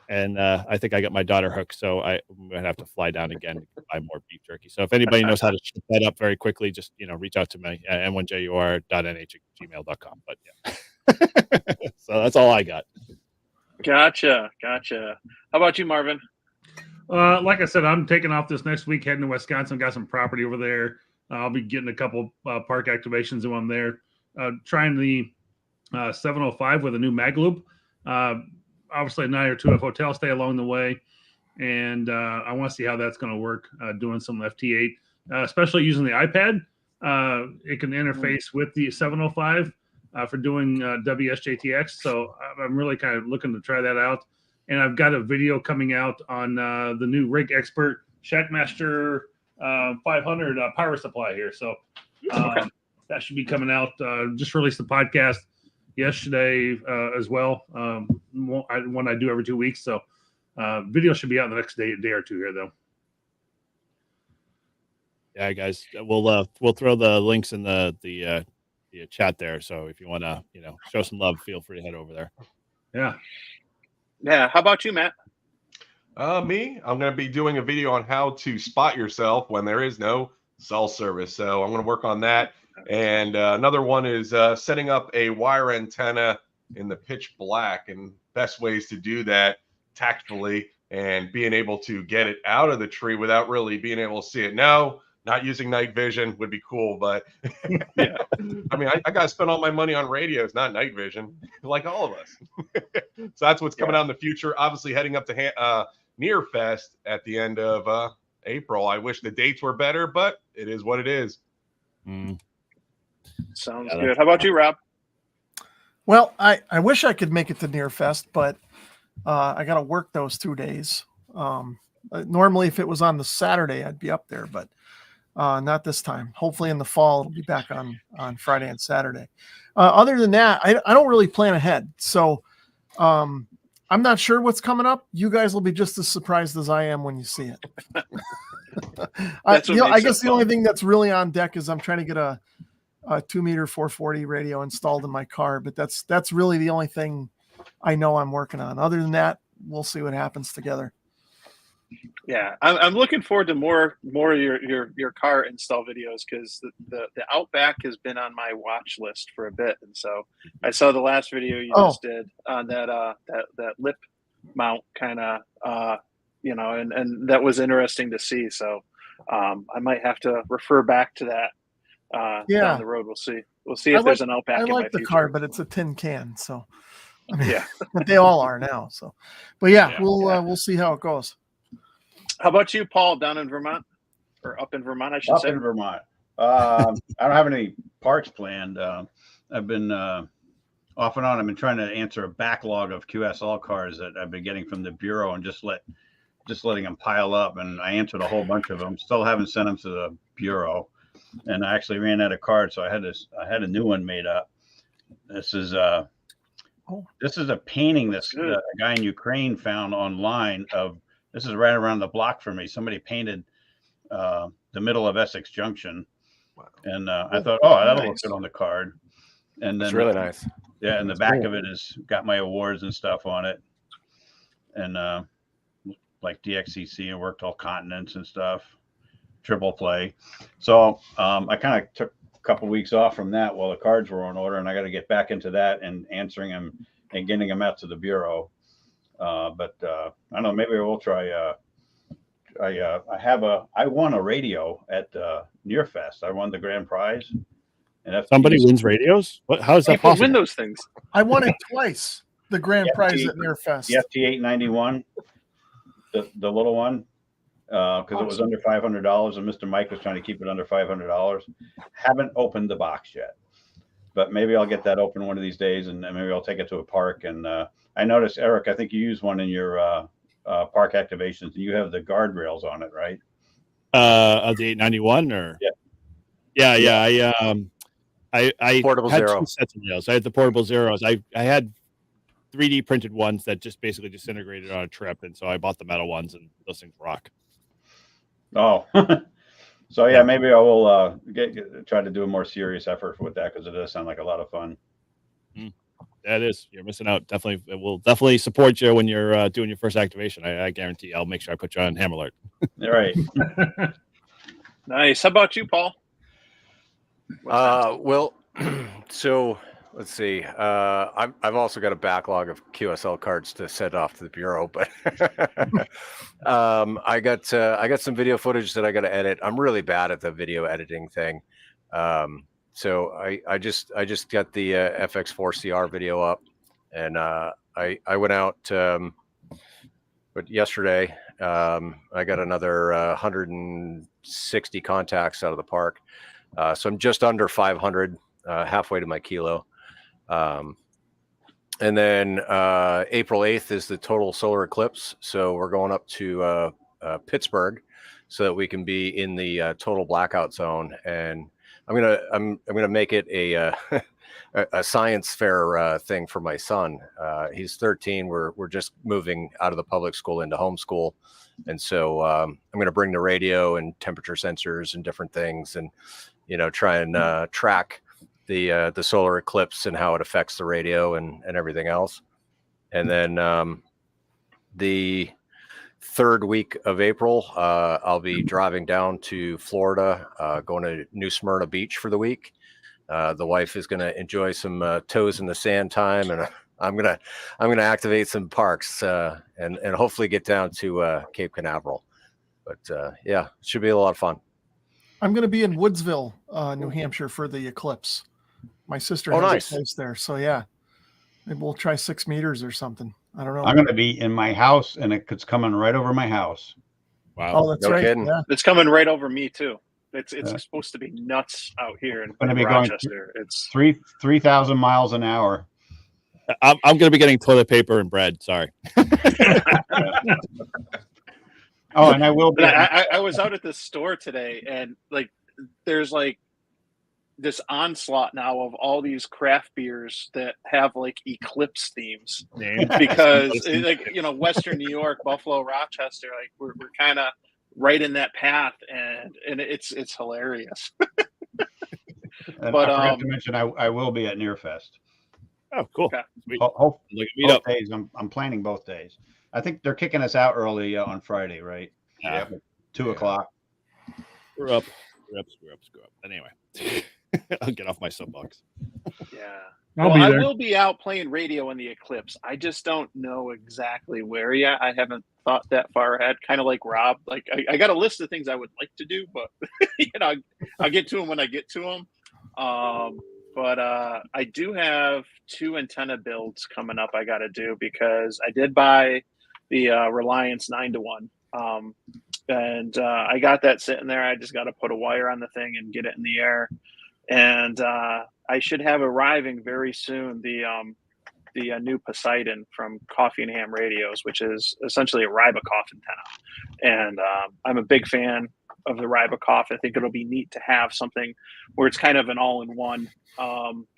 and I think I got my daughter hooked. So I'm going to have to fly down again to buy more beef jerky. So if anybody knows how to ship that up very quickly, just, reach out to me at n1jur.nh@gmail.com. But yeah, so that's all I got. Gotcha. How about you, Marvin? Like I said, I'm taking off this next week, heading to Wisconsin. Got some property over there. I'll be getting a couple park activations while I'm there. Trying the 705 with a new mag loop. Obviously, a night or two of hotel stay along the way. And I want to see how that's going to work doing some FT8, especially using the iPad. It can interface with the 705 for doing WSJTX. So I'm really kind of looking to try that out. And I've got a video coming out on the new Rig Expert Shackmaster 500 power supply here. So that should be coming out. Just released the podcast yesterday as well. One I do every 2 weeks. So video should be out the next day or two here, though. Yeah, guys, we'll throw the links in the chat there. So if you want to, show some love, feel free to head over there. Yeah. How about you, Matt? Me, I'm going to be doing a video on how to spot yourself when there is no cell service. So I'm going to work on that. And another one is setting up a wire antenna in the pitch black, and best ways to do that tactfully and being able to get it out of the tree without really being able to see it. No, not using night vision would be cool, but Yeah. I mean, I got to spend all my money on radios, not night vision, like all of us. So that's what's coming out in the future. Obviously, heading up to Near Fest at the end of April. I wish the dates were better, but it is what it is. Sounds good. How about you, Rob? Well, I wish I could make it to Near Fest, but I got to work those 2 days. Normally, if it was on the Saturday, I'd be up there, but not this time. Hopefully in the fall, it'll be back on Friday and Saturday. Other than that, I don't really plan ahead. So I'm not sure what's coming up. You guys will be just as surprised as I am when you see it. I guess the only thing that's really on deck is I'm trying to get a 2-meter 440 radio installed in my car, but that's really the only thing I know I'm working on. Other than that, we'll see what happens together. Yeah, I'm looking forward to more of your car install videos, because the Outback has been on my watch list for a bit, and so I saw the last video you just did on that lip mount kind of and that was interesting to see. So I might have to refer back to that down the road. We'll see if there's an Outback. I like in my the future. car, but it's a tin can, so I mean, yeah. But they all are now. So, but we'll see how it goes. How about you, Paul, down in Vermont, or up in Vermont, I should say? Up in Vermont. I don't have any parks planned. I've been off and on. I've been trying to answer a backlog of QSL cars that I've been getting from the Bureau, and just letting them pile up. And I answered a whole bunch of them. Still haven't sent them to the Bureau, and I actually ran out of cards, so I had a new one made up. This is a painting that a guy in Ukraine found online of. This is right around the block for me. Somebody painted the middle of Essex Junction, and I thought, that'll look good on the card. And then it's really nice. Yeah, and the back of it is got my awards and stuff on it, and like DXCC and worked all continents and stuff, triple play. So I kind of took a couple weeks off from that while the cards were on order, and I got to get back into that and answering them and getting them out to the Bureau. But I don't know, maybe we'll try. I won a radio at Near Fest. I won the grand prize. And somebody wins radios? How is that People possible? win those things. I won it twice. The grand prize at Near Fest. The FT891, the little one, because it was under $500, and Mr. Mike was trying to keep it under $500. Haven't opened the box yet, but maybe I'll get that open one of these days, and maybe I'll take it to a park. And I noticed, Eric, I think you use one in your park activations, and you have the guardrails on it, right? Of the 891, or yeah. I portable had zero. 2 sets of rails. I had the portable zeros. I had 3D printed ones that just basically disintegrated on a trip, and so I bought the metal ones, and those things rock. Oh, so yeah, maybe I will try to do a more serious effort with that, because it does sound like a lot of fun. That is, you're missing out. Definitely, it will definitely support you when you're doing your first activation. I guarantee. I'll make sure I put you on Ham Alert. All right. Nice. How about you, Paul? Well, so let's see. I've also got a backlog of QSL cards to send off to the Bureau, but I got some video footage that I got to edit. I'm really bad at the video editing thing. So I just got the FX4CR video up, and I went out, but yesterday I got another 160 contacts out of the park. So I'm just under 500, halfway to my kilo. And then April 8th is the total solar eclipse. So we're going up to Pittsburgh so that we can be in the total blackout zone. And I'm gonna make it a science fair thing for my son. He's 13. We're just moving out of the public school into homeschool, and so I'm gonna bring the radio and temperature sensors and different things, and try and track the solar eclipse and how it affects the radio and everything else. And then the third week of April, I'll be driving down to Florida, going to New Smyrna Beach for the week. The wife is going to enjoy some toes in the sand time and I'm gonna activate some parks and hopefully get down to Cape Canaveral. But yeah, it should be a lot of fun. I'm going to be in Woodsville, New Hampshire for the eclipse. My sister has nice. a place there, so yeah, maybe we'll try 6 meters or something. I don't know. I'm going to be in my house, and it's coming right over my house. Wow. Oh, that's No right. kidding. Yeah. It's coming right over me too. It's Yeah. supposed to be nuts out here in Gonna be going Rochester. It's 3,000 miles an hour. I'm going to be getting toilet paper and bread. Sorry. Oh, and I will be. I was out at this store today, and like there's like this onslaught now of all these craft beers that have like eclipse themes because like Western New York, Buffalo, Rochester, like we're kind of right in that path, and it's hilarious. And But, I forgot to mention I will be at Nearfest. Oh, cool. Okay. Sweet. Both Meet up. days. I'm planning both days. I think they're kicking us out early on Friday, right? Yeah. 2 o'clock. Screw up. Anyway, I'll get off my soapbox. Yeah. I will be out playing radio in the eclipse. I just don't know exactly where yet. I haven't thought that far ahead. Kind of like Rob. Like I got a list of things I would like to do, but I'll get to them when I get to them. But I do have 2 antenna builds coming up I got to do because I did buy the Reliance 9-to-1. And I got that sitting there. I just got to put a wire on the thing and get it in the air. And I should have arriving very soon the new Poseidon from Coffee and Ham Radios, which is essentially a Ribacoff antenna. And I'm a big fan of the Ribacoff. I think it'll be neat to have something where it's kind of an all-in-one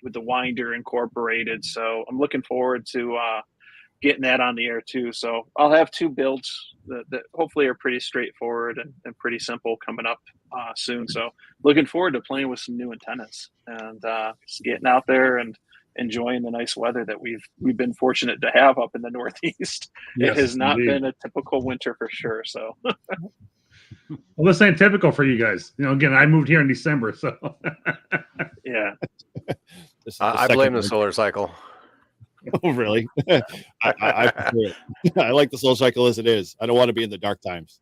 with the winder incorporated. So I'm looking forward to getting that on the air too. So I'll have 2 builds that hopefully are pretty straightforward and pretty simple coming up soon. So looking forward to playing with some new antennas and just getting out there and enjoying the nice weather that we've been fortunate to have up in the Northeast. Yes, it has not indeed. been a typical winter for sure. So Well, this ain't typical for you guys. Again, I moved here in December, so yeah. I blame the solar cycle. Oh, really? I prefer it. I like the solar cycle as it is. I don't want to be in the dark times.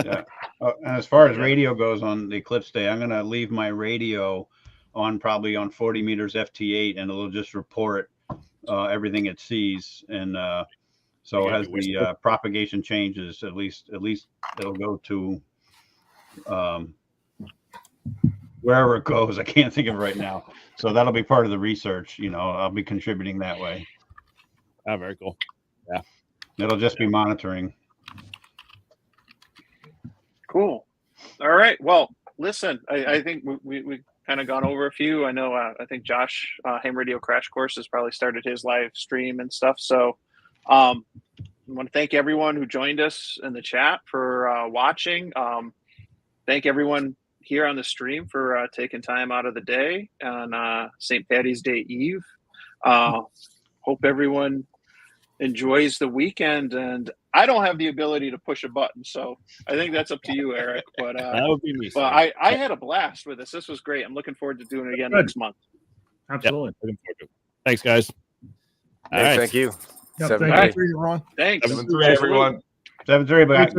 Yeah. And as far as radio goes on the eclipse day, I'm going to leave my radio on probably on 40 meters FT8, and it'll just report everything it sees. And so as the propagation changes, at least it'll go to wherever it goes. I can't think of it right now. So that'll be part of the research. I'll be contributing that way. Oh, very cool. Yeah. It'll just be monitoring. Cool. All right. Well, listen, I think we kind of gone over a few. I know, I think Josh, Ham Radio Crash Course, has probably started his live stream and stuff. So I want to thank everyone who joined us in the chat for watching. Thank everyone here on the stream for taking time out of the day on St. Patty's Day Eve. Hope everyone enjoys the weekend, and I don't have the ability to push a button, so I think that's up to you, Eric. But that would be me. But I had a blast with this. This was great. I'm looking forward to doing it again next month. absolutely. Yep, looking forward to it. Thanks, guys. All Hey, right. thank you. Yep, 7-3. thank you. Ron. Thanks. 7-3, everyone. 7-3, guys.